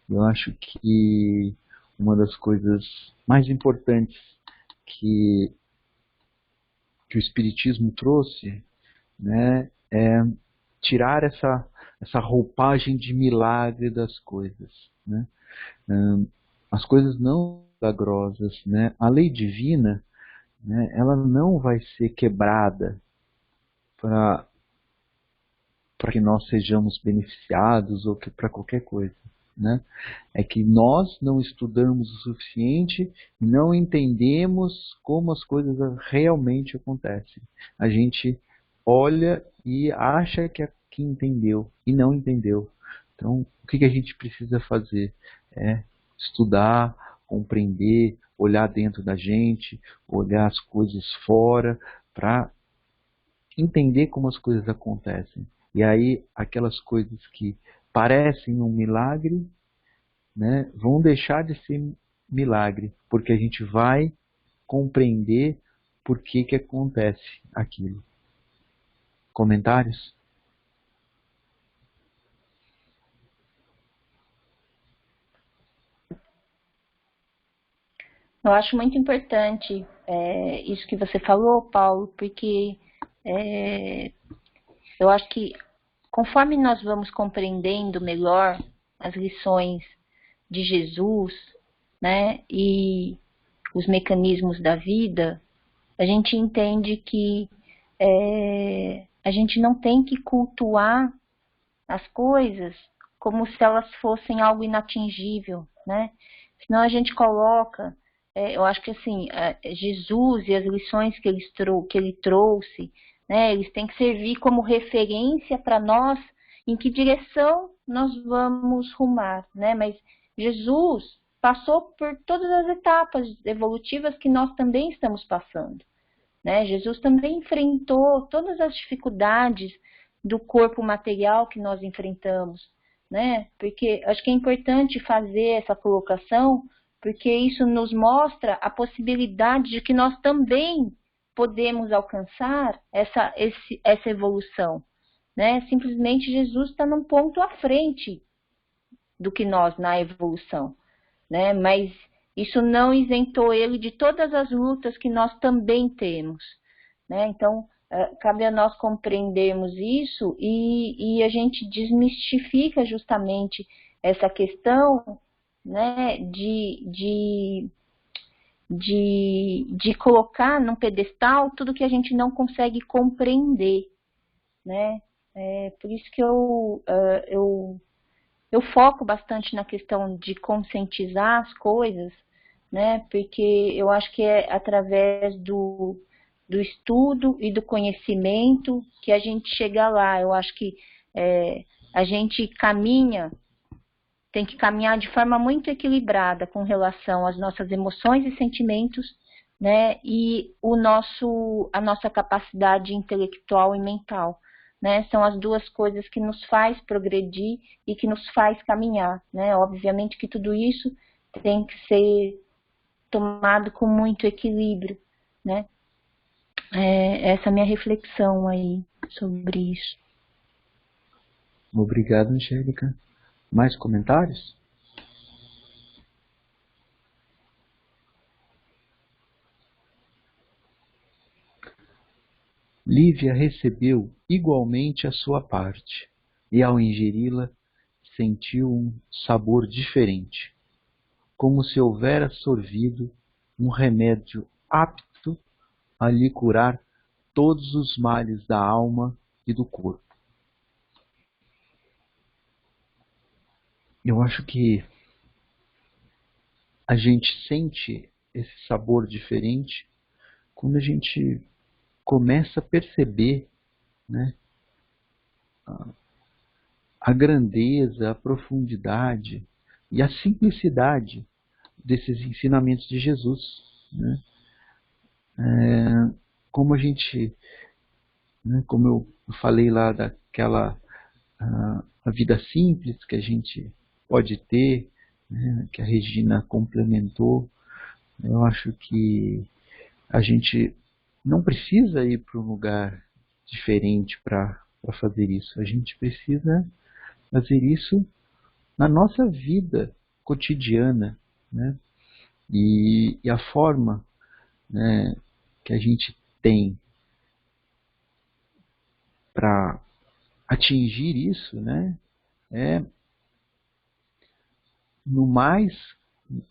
Eu acho que uma das coisas mais importantes que, que o Espiritismo trouxe, né, é tirar essa roupagem de milagre das coisas, né? As coisas não milagrosas, né? A lei divina, né, ela não vai ser quebrada para que nós sejamos beneficiados ou para qualquer coisa, né? É que nós não estudamos o suficiente, não entendemos como as coisas realmente acontecem. A gente olha e acha que entendeu e não entendeu. Então, o que a gente precisa fazer? É estudar, compreender, olhar dentro da gente, olhar as coisas fora, para entender como as coisas acontecem. E aí, aquelas coisas que parecem um milagre, né, vão deixar de ser milagre, porque a gente vai compreender por que acontece aquilo. Comentários? Eu acho muito importante isso que você falou, Paulo, porque eu acho que conforme nós vamos compreendendo melhor as lições de Jesus, né, e os mecanismos da vida, a gente entende que a gente não tem que cultuar as coisas como se elas fossem algo inatingível, né? Senão a gente coloca, eu acho que assim, Jesus e as lições que ele trouxe, né, eles têm que servir como referência para nós em que direção nós vamos rumar, né? Mas Jesus passou por todas as etapas evolutivas que nós também estamos passando, né? Jesus também enfrentou todas as dificuldades do corpo material que nós enfrentamos, né? Porque acho que é importante fazer essa colocação, porque isso nos mostra a possibilidade de que nós também podemos alcançar essa evolução, né? Simplesmente Jesus está num ponto à frente do que nós na evolução, né? Mas isso não isentou ele de todas as lutas que nós também temos, né? Então, cabe a nós compreendermos isso e a gente desmistifica justamente essa questão, né, de colocar num pedestal tudo que a gente não consegue compreender, né? Por isso que eu foco bastante na questão de conscientizar as coisas, né? Porque eu acho que é através do estudo e do conhecimento que a gente chega lá. Eu acho que a gente tem que caminhar de forma muito equilibrada com relação às nossas emoções e sentimentos, né? E a nossa capacidade intelectual e mental, né? São as duas coisas que nos faz progredir e que nos faz caminhar, né? Obviamente que tudo isso tem que ser tomado com muito equilíbrio, né? Essa é a minha reflexão aí sobre isso. Obrigado, Angélica. Mais comentários? Lívia recebeu igualmente a sua parte, e ao ingeri-la, sentiu um sabor diferente, como se houvera sorvido um remédio apto a lhe curar todos os males da alma e do corpo. Eu acho que a gente sente esse sabor diferente quando a gente começa a perceber, né, a grandeza, a profundidade e a simplicidade desses ensinamentos de Jesus, né? Como a gente, né, como eu falei lá daquela a vida simples que a gente pode ter, né, que a Regina complementou, eu acho que a gente não precisa ir para um lugar diferente para fazer isso. A gente precisa fazer isso na nossa vida cotidiana, né? E a forma, né, que a gente tem para atingir isso, né, é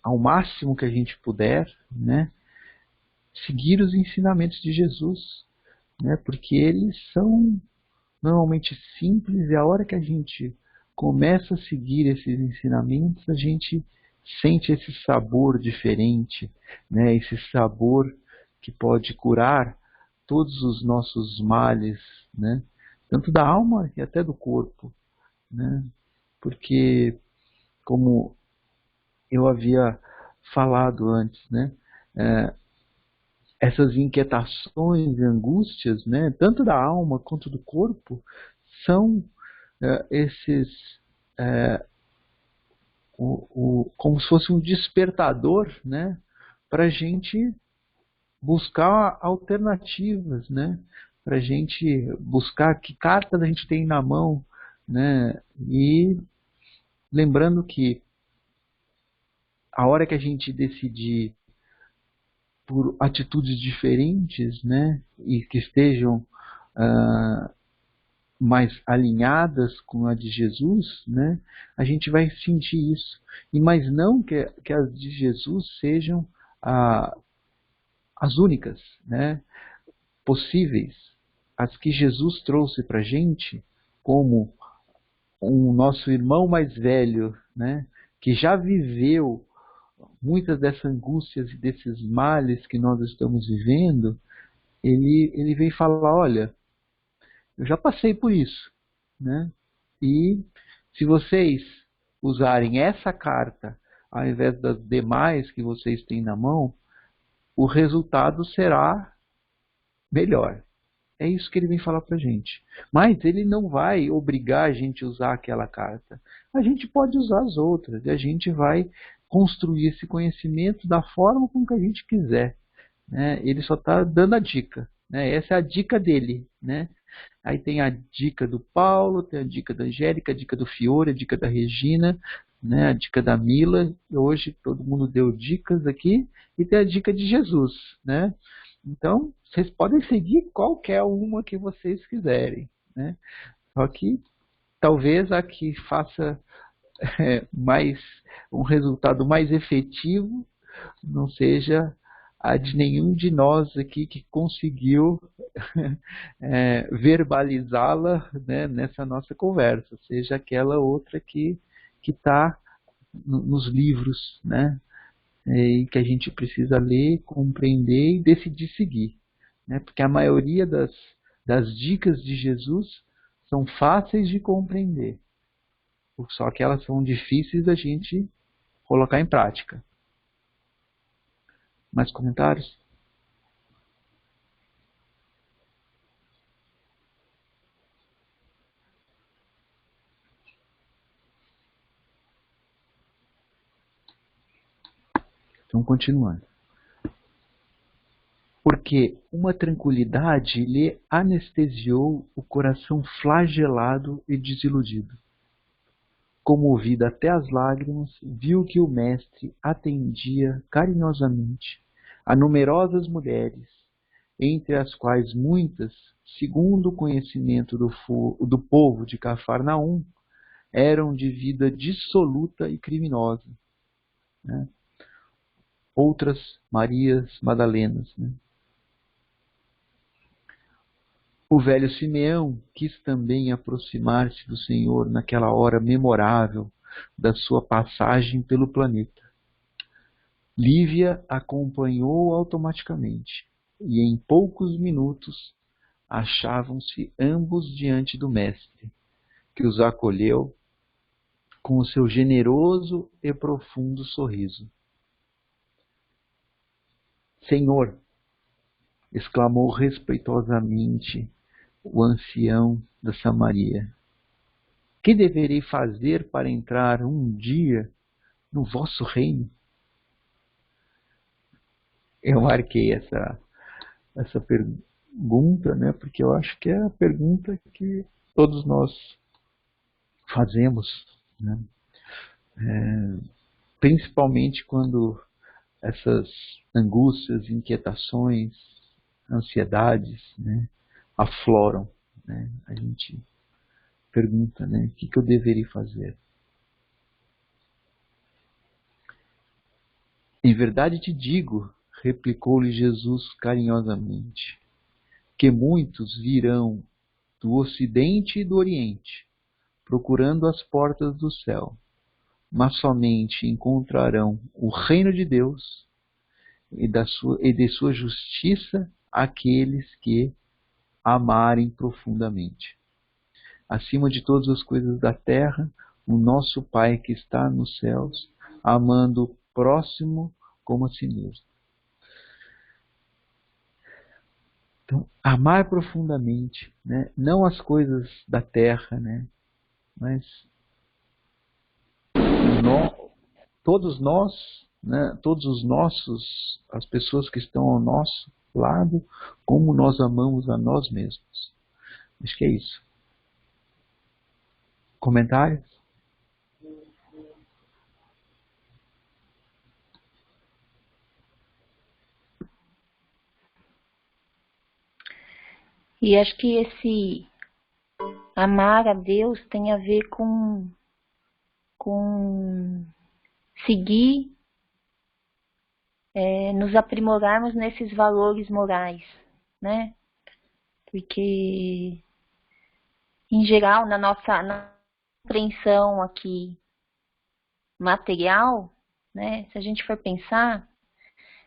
ao máximo que a gente puder, né, seguir os ensinamentos de Jesus, né, porque eles são normalmente simples, e a hora que a gente começa a seguir esses ensinamentos, a gente sente esse sabor diferente, né, esse sabor que pode curar todos os nossos males, né, tanto da alma e até do corpo, né, porque, como eu havia falado antes, né, essas inquietações e angústias, né, tanto da alma quanto do corpo, são esses, como se fosse um despertador, né, para a gente buscar alternativas, né, para a gente buscar que cartas a gente tem na mão, né, e lembrando que a hora que a gente decidir por atitudes diferentes, né, e que estejam mais alinhadas com a de Jesus, né, a gente vai sentir isso. E mas não que as de Jesus sejam as únicas, né, possíveis. As que Jesus trouxe para a gente, como um nosso irmão mais velho, né, que já viveu muitas dessas angústias e desses males que nós estamos vivendo, ele vem falar, olha, eu já passei por isso, né? E se vocês usarem essa carta ao invés das demais que vocês têm na mão, o resultado será melhor. É isso que ele vem falar pra gente. Mas ele não vai obrigar a gente a usar aquela carta. A gente pode usar as outras e a gente vai construir esse conhecimento da forma como que a gente quiser, né? Ele só está dando a dica, né? Essa é a dica dele, né? Aí tem a dica do Paulo, tem a dica da Angélica, a dica do Fiore, a dica da Regina, né? A dica da Mila. Hoje todo mundo deu dicas aqui, e tem a dica de Jesus, né? Então, vocês podem seguir qualquer uma que vocês quiserem, né? Só que talvez a que faça mais um resultado mais efetivo não seja a de nenhum de nós aqui que conseguiu verbalizá-la, né, nessa nossa conversa, seja aquela outra que está nos livros, né, e que a gente precisa ler, compreender e decidir seguir, né, porque a maioria das dicas de Jesus são fáceis de compreender, só que elas são difíceis da gente colocar em prática. Mais comentários? Então, continuando. Porque uma tranquilidade lhe anestesiou o coração flagelado e desiludido. Comovida até as lágrimas, viu que o mestre atendia carinhosamente a numerosas mulheres, entre as quais muitas, segundo o conhecimento do povo de Cafarnaum, eram de vida dissoluta e criminosa, né? Outras Marias Madalenas, né? O velho Simeão quis também aproximar-se do Senhor naquela hora memorável da sua passagem pelo planeta. Lívia acompanhou automaticamente, e em poucos minutos achavam-se ambos diante do Mestre, que os acolheu com o seu generoso e profundo sorriso. Senhor, exclamou respeitosamente o ancião da Samaria, que deverei fazer para entrar um dia no vosso reino? Eu marquei pergunta, né? Porque eu acho que é a pergunta que todos nós fazemos, né? Principalmente quando essas angústias, inquietações, ansiedades, né, afloram, né? A gente pergunta, né, o que eu deveria fazer? Em verdade te digo, replicou-lhe Jesus carinhosamente, que muitos virão do Ocidente e do Oriente, procurando as portas do céu, mas somente encontrarão o reino de Deus e de sua justiça aqueles que amarem profundamente. Acima de todas as coisas da terra, o nosso Pai que está nos céus, amando o próximo como a si mesmo. Então, amar profundamente, né? Não as coisas da terra, né? Mas todos nós, né? Todos os nossos, as pessoas que estão ao nosso lado, como nós amamos a nós mesmos. Acho que é isso. Comentários? E acho que esse amar a Deus tem a ver com seguir, nos aprimorarmos nesses valores morais, né? Porque, em geral, na compreensão aqui material, né? Se a gente for pensar,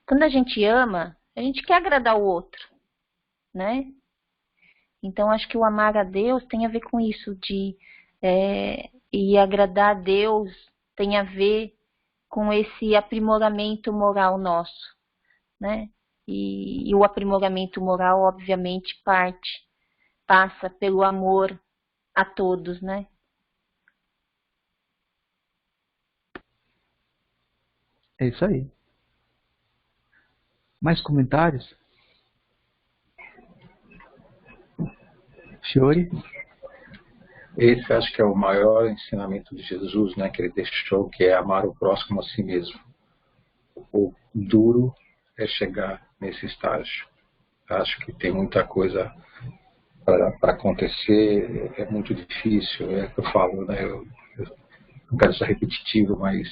quando a gente ama, a gente quer agradar o outro, né? Então, acho que o amar a Deus tem a ver com isso, e agradar a Deus tem a ver com esse aprimoramento moral nosso, né? E o aprimoramento moral, obviamente, passa pelo amor a todos, né? É isso aí. Mais comentários? Fiore? Esse acho que é o maior ensinamento de Jesus, né, que ele deixou, que é amar o próximo a si mesmo. O duro é chegar nesse estágio. Acho que tem muita coisa para acontecer, é muito difícil, é o que eu falo, né, eu não quero ser repetitivo, mas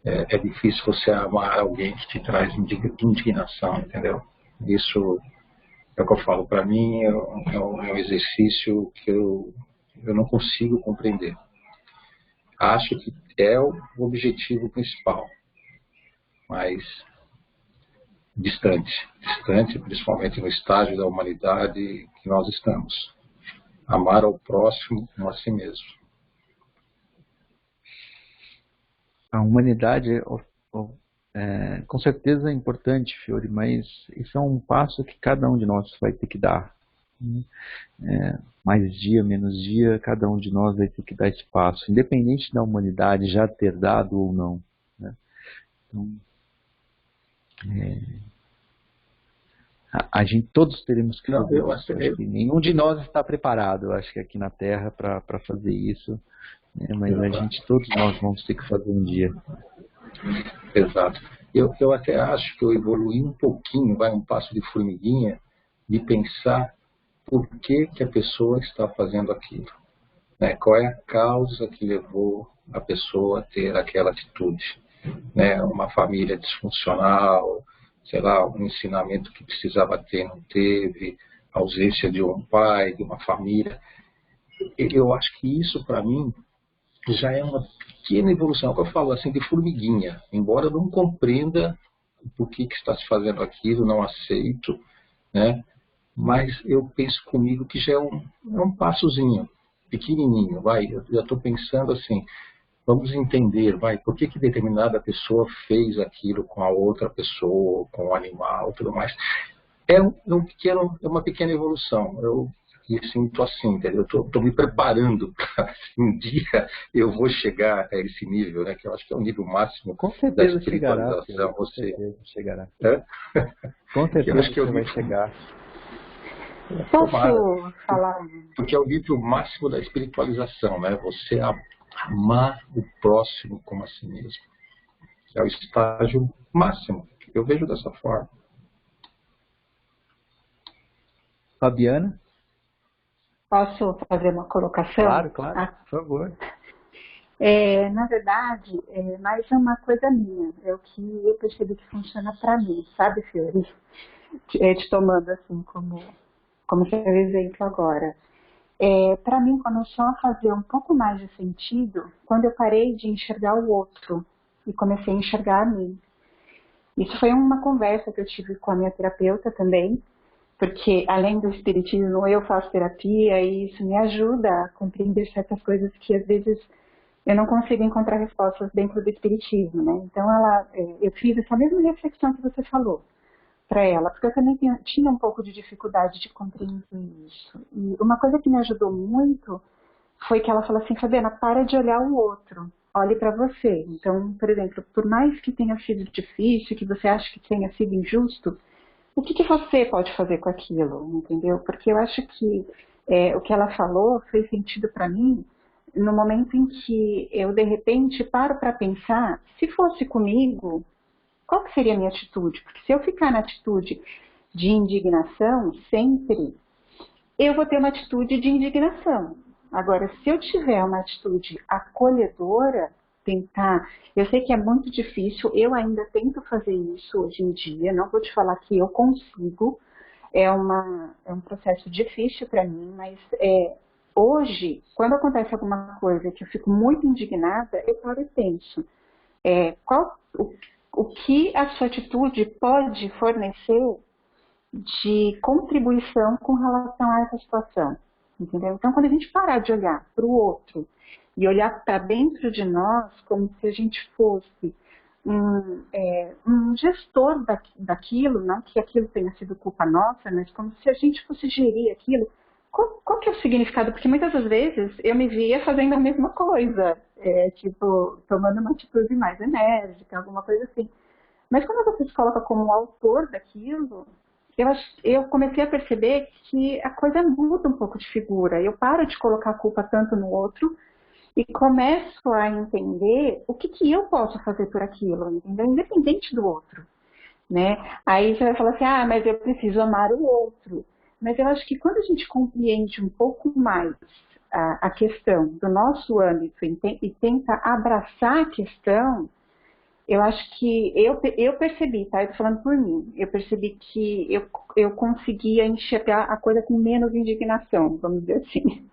é difícil você amar alguém que te traz indignação, entendeu? Isso é o que eu falo, para mim é um exercício que eu não consigo compreender. Acho que é o objetivo principal, mas distante, principalmente no estágio da humanidade que nós estamos. Amar ao próximo como a si mesmo. A humanidade com certeza é importante, Fiore, mas isso é um passo que cada um de nós vai ter que dar. Mais dia, menos dia, cada um de nós vai ter que dar esse passo, independente da humanidade já ter dado ou não, né? Então, a gente todos teremos que fazer isso. Acho que nenhum de nós está preparado, eu acho que aqui na Terra para fazer isso, né? Mas todos nós vamos ter que fazer um dia. Exato. Eu até acho que eu evoluí um pouquinho, vai um passo de formiguinha, de pensar por que a pessoa está fazendo aquilo, né? Qual é a causa que levou a pessoa a ter aquela atitude, né? Uma família disfuncional, sei lá, um ensinamento que precisava ter, não teve, ausência de um pai, de uma família. Eu acho que isso, para mim, já é uma pequena evolução, que eu falo assim, de formiguinha. Embora eu não compreenda por que está se fazendo aquilo, não aceito, né? Mas eu penso comigo que já é um passozinho, pequenininho, vai. Eu já estou pensando assim, vamos entender, vai, por que determinada pessoa fez aquilo com a outra pessoa, com o animal, tudo mais. É uma pequena evolução. Eu me sinto assim, entendeu? Eu estou me preparando para um dia eu vou chegar a esse nível, né? Que eu acho que é o nível máximo com certeza da espiritualização. Com certeza chegará. É? Com certeza que você vai chegar. Posso falar? Porque é o nível máximo da espiritualização, né? Você amar o próximo como a si mesmo. É o estágio máximo. Eu vejo dessa forma. Fabiana? Posso fazer uma colocação? Claro, por favor. Na verdade, mais é uma coisa minha. É o que eu percebi que funciona para mim, sabe, Fiore? Te tomando assim como seu exemplo agora. Para mim, começou a fazer um pouco mais de sentido quando eu parei de enxergar o outro e comecei a enxergar a mim. Isso foi uma conversa que eu tive com a minha terapeuta também, porque além do espiritismo eu faço terapia e isso me ajuda a compreender certas coisas que às vezes eu não consigo encontrar respostas dentro do espiritismo, né? Então eu fiz essa mesma reflexão que você falou para ela, porque eu também tinha um pouco de dificuldade de compreender isso. E uma coisa que me ajudou muito foi que ela falou assim: Fabiana, para de olhar o outro, olhe para você. Então, por exemplo, por mais que tenha sido difícil, que você ache que tenha sido injusto, o que você pode fazer com aquilo, entendeu? Porque eu acho que o que ela falou fez sentido para mim no momento em que eu, de repente, paro para pensar, se fosse comigo, qual que seria a minha atitude? Porque se eu ficar na atitude de indignação, sempre, eu vou ter uma atitude de indignação. Agora, se eu tiver uma atitude acolhedora, tentar, eu sei que é muito difícil, eu ainda tento fazer isso hoje em dia, não vou te falar que eu consigo, é um processo difícil para mim, mas hoje, quando acontece alguma coisa que eu fico muito indignada, eu paro e penso, o que a sua atitude pode fornecer de contribuição com relação a essa situação, entendeu? Então, quando a gente parar de olhar para o outro e olhar para dentro de nós como se a gente fosse um gestor daquilo, não que aquilo tenha sido culpa nossa, mas como se a gente fosse gerir aquilo, qual que é o significado? Porque muitas das vezes eu me via fazendo a mesma coisa, tipo, tomando uma atitude mais enérgica, alguma coisa assim. Mas quando você se coloca como autor daquilo, eu comecei a perceber que a coisa muda um pouco de figura. Eu paro de colocar a culpa tanto no outro e começo a entender o que eu posso fazer por aquilo, entendeu? Independente do outro, né? Aí você vai falar assim, mas eu preciso amar o outro. Mas eu acho que quando a gente compreende um pouco mais a questão do nosso âmbito e tenta abraçar a questão, eu acho que eu percebi, tá? Eu tô falando por mim. Eu percebi que eu conseguia enxergar a coisa com menos indignação, vamos dizer assim.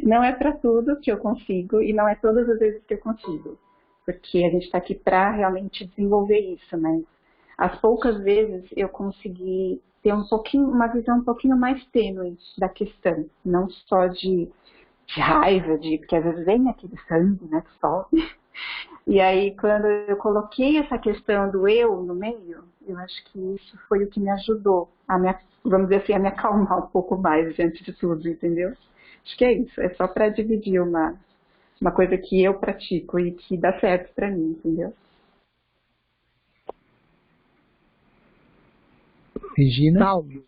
Não é para tudo que eu consigo e não é todas as vezes que eu consigo. Porque a gente está aqui para realmente desenvolver isso, mas as poucas vezes eu consegui ter uma visão um pouquinho mais tênue da questão. Não só de raiva, porque às vezes vem aquele sangue, né, que sobe. E aí, quando eu coloquei essa questão do eu no meio, eu acho que isso foi o que me ajudou vamos dizer assim, a me acalmar um pouco mais diante de tudo, entendeu? Acho que é isso, é só para dividir uma coisa que eu pratico e que dá certo para mim, entendeu? Regina? Paulo.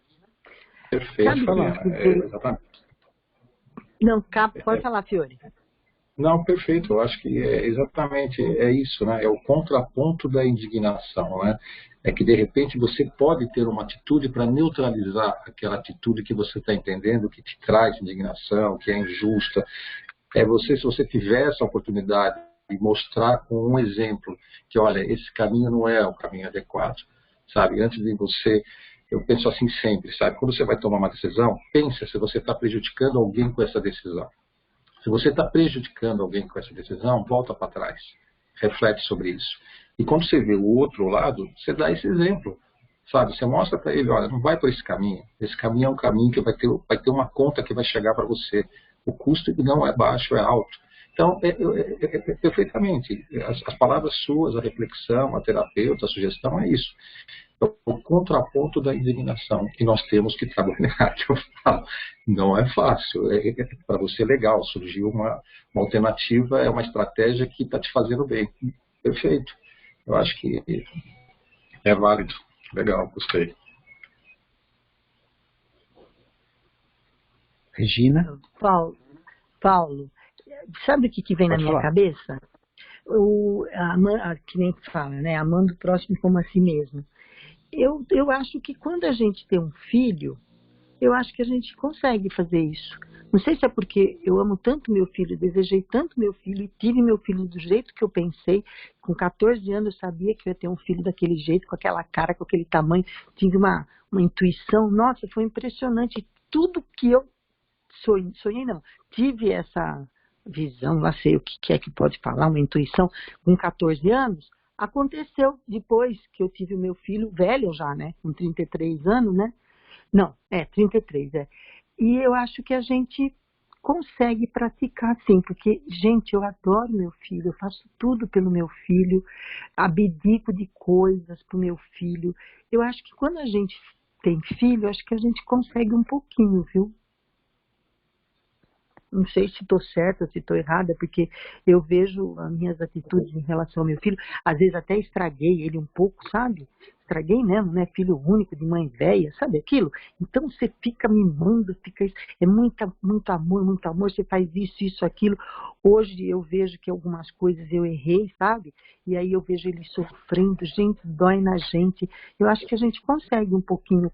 Perfeito, Fabiana. Exatamente. Não, pode falar, Fiore. Não, perfeito. Eu acho que exatamente isso, né? É o contraponto da indignação, né? É que, de repente, você pode ter uma atitude para neutralizar aquela atitude que você está entendendo, que te traz indignação, que é injusta. Se você tiver essa oportunidade de mostrar com um exemplo que, olha, esse caminho não é o caminho adequado, sabe? Antes de você... Eu penso assim sempre, sabe? Quando você vai tomar uma decisão, pensa se você está prejudicando alguém com essa decisão. Se você está prejudicando alguém com essa decisão, volta para trás. Reflete sobre isso. E quando você vê o outro lado, você dá esse exemplo. Sabe? Você mostra para ele, olha, não vai por esse caminho. Esse caminho é um caminho que vai ter uma conta que vai chegar para você. O custo não é baixo, é alto. Então, perfeitamente. As palavras suas, a reflexão, a terapeuta, a sugestão é isso. É o contraponto da indignação que nós temos que trabalhar. Que eu falo. Não é fácil. Para você é legal. Surgiu uma alternativa, é uma estratégia que está te fazendo bem. Perfeito. Eu acho que é válido. Legal, gostei. Regina? Paulo, sabe o que vem Pode na minha falar. cabeça? Que nem fala, né? Amando o próximo como a si mesmo. Eu acho que quando a gente tem um filho, eu acho que a gente consegue fazer isso. Não sei se é porque eu amo tanto meu filho, desejei tanto meu filho e tive meu filho do jeito que eu pensei. Com 14 anos eu sabia que eu ia ter um filho daquele jeito, com aquela cara, com aquele tamanho. Tive uma intuição, nossa, foi impressionante. Tudo que eu sonhei não, tive essa visão, não sei o que é que pode falar, uma intuição, com 14 anos, aconteceu depois que eu tive o meu filho, velho já, né, com 33 anos, né, não, 33, e eu acho que a gente consegue praticar sim, porque, gente, eu adoro meu filho, eu faço tudo pelo meu filho, abdico de coisas pro meu filho, eu acho que quando a gente tem filho, eu acho que a gente consegue um pouquinho, viu? Não sei se estou certa, se estou errada, porque eu vejo as minhas atitudes em relação ao meu filho. Às vezes até estraguei ele um pouco, sabe? Estraguei mesmo, né? Filho único, de mãe velha, sabe aquilo? Então você fica mimando, é muito amor, você faz isso, aquilo. Hoje eu vejo que algumas coisas eu errei, sabe? E aí eu vejo ele sofrendo, gente, dói na gente. Eu acho que a gente consegue um pouquinho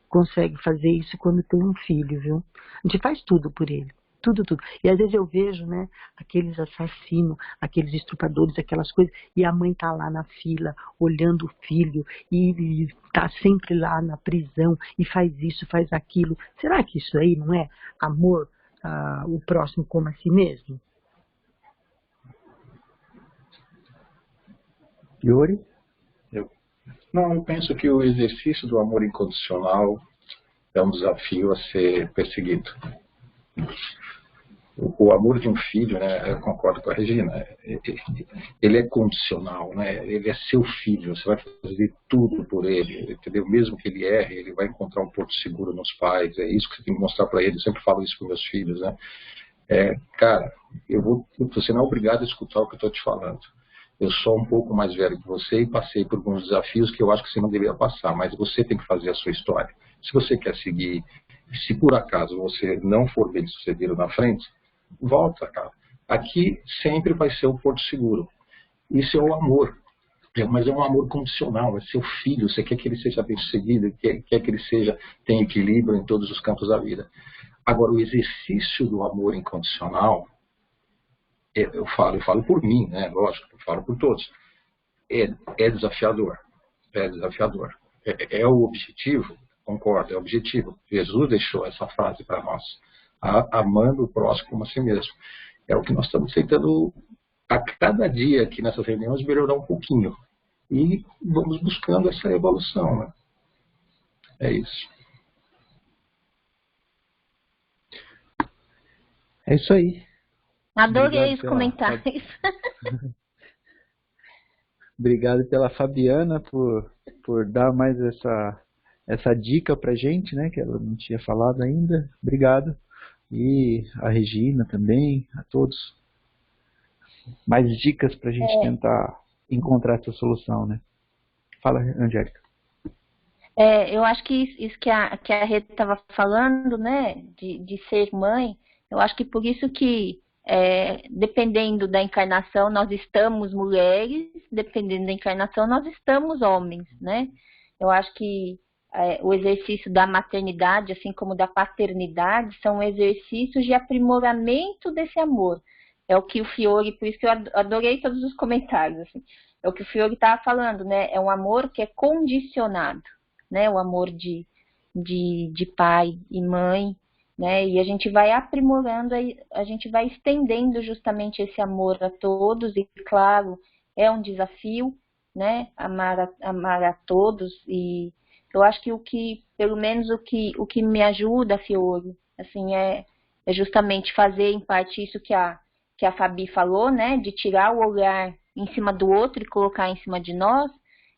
consegue fazer isso quando tem um filho, viu? A gente faz tudo por ele. Tudo. E às vezes eu vejo, né, aqueles assassinos, aqueles estupradores, aquelas coisas, e a mãe tá lá na fila, olhando o filho, e tá sempre lá na prisão, e faz isso, faz aquilo. Será que isso aí não é amor o próximo como a si mesmo? Yuri? Eu penso que o exercício do amor incondicional é um desafio a ser perseguido. O amor de um filho, né, eu concordo com a Regina, ele é condicional, né, ele é seu filho, você vai fazer tudo por ele, entendeu? Mesmo que ele erre, ele vai encontrar um porto seguro nos pais, é isso que você tem que mostrar para ele, eu sempre falo isso para meus filhos, né. Cara, você não é obrigado a escutar o que eu estou te falando. Eu sou um pouco mais velho que você e passei por alguns desafios que eu acho que você não deveria passar, mas você tem que fazer a sua história. Se você quer seguir, se por acaso você não for bem sucedido na frente, volta, cara. Aqui sempre vai ser o porto seguro. Isso é o amor. Mas é um amor condicional, é seu filho, você quer que ele seja bem sucedido, quer que ele tenha equilíbrio em todos os campos da vida. Agora, o exercício do amor incondicional, eu falo por mim, né? Lógico, eu falo por todos. É desafiador. É desafiador. É o objetivo? Concordo, é o objetivo. Jesus deixou essa frase para nós. Amando o próximo como a si mesmo. É o que nós estamos tentando a cada dia aqui nessas reuniões melhorar um pouquinho. E vamos buscando essa evolução, né? É isso. É isso aí. Adorei os comentários. Obrigado pela Fabiana por dar mais essa dica pra gente, né? Que ela não tinha falado ainda. Obrigado. E a Regina também, a todos. Mais dicas pra gente tentar encontrar essa solução, né? Fala, Angélica. Eu acho que isso que a Rita estava falando, né? De ser mãe, eu acho que por isso que dependendo da encarnação, nós estamos mulheres, dependendo da encarnação, nós estamos homens, né? Eu acho que o exercício da maternidade, assim como da paternidade, são exercícios de aprimoramento desse amor. É o que o Fiore, por isso que eu adorei todos os comentários, assim, é o que o Fiore estava falando, né? É um amor que é condicionado, né? O amor de pai e mãe, né? E a gente vai aprimorando, a gente vai estendendo justamente esse amor a todos, e claro, é um desafio, né? Amar a todos, e eu acho que pelo menos o que me ajuda, Fiore, assim, é justamente fazer em parte isso que a Fabi falou, né? De tirar o olhar em cima do outro e colocar em cima de nós,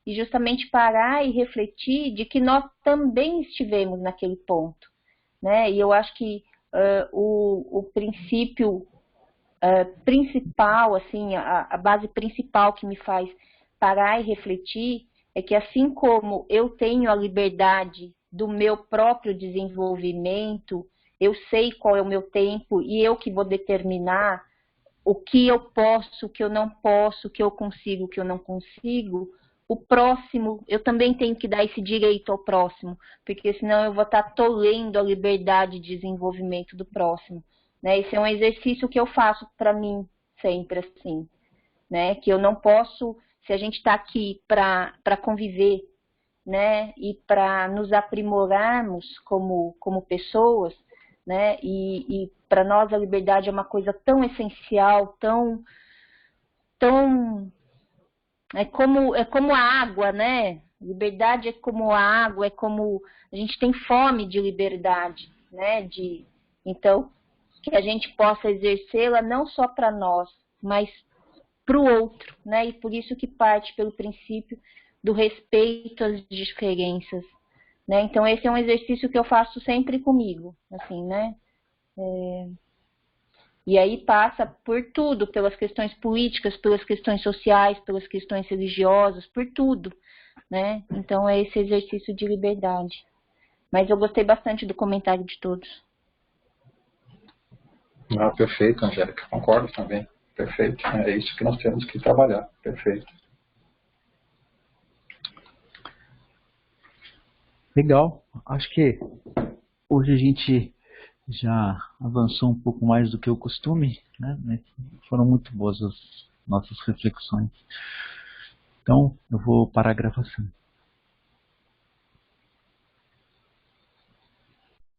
e justamente parar e refletir de que nós também estivemos naquele ponto, né? E eu acho que o princípio principal, assim, a base principal que me faz parar e refletir é que, assim como eu tenho a liberdade do meu próprio desenvolvimento, eu sei qual é o meu tempo e eu que vou determinar o que eu posso, o que eu não posso, o que eu consigo, o que eu não consigo, o próximo, eu também tenho que dar esse direito ao próximo, porque senão eu vou estar tolhendo a liberdade de desenvolvimento do próximo, né? Esse é um exercício que eu faço para mim sempre assim, né? Que eu não posso, se a gente está aqui para conviver, né? E para nos aprimorarmos como pessoas, né? E para nós a liberdade é uma coisa tão essencial, tão é como a água, né? Liberdade é como a água, é como a gente tem fome de liberdade, né? Então que a gente possa exercê-la não só para nós, mas para o outro, né? E por isso que parte pelo princípio do respeito às diferenças, né? Então esse é um exercício que eu faço sempre comigo, assim, né? E aí passa por tudo, pelas questões políticas, pelas questões sociais, pelas questões religiosas, por tudo, né? Então é esse exercício de liberdade. Mas eu gostei bastante do comentário de todos. Ah, perfeito, Angélica, concordo também. Perfeito, é isso que nós temos que trabalhar. Perfeito. Legal. Acho que hoje a gente já avançou um pouco mais do que o costume, né? Mas foram muito boas as nossas reflexões. Então, eu vou parar a gravação.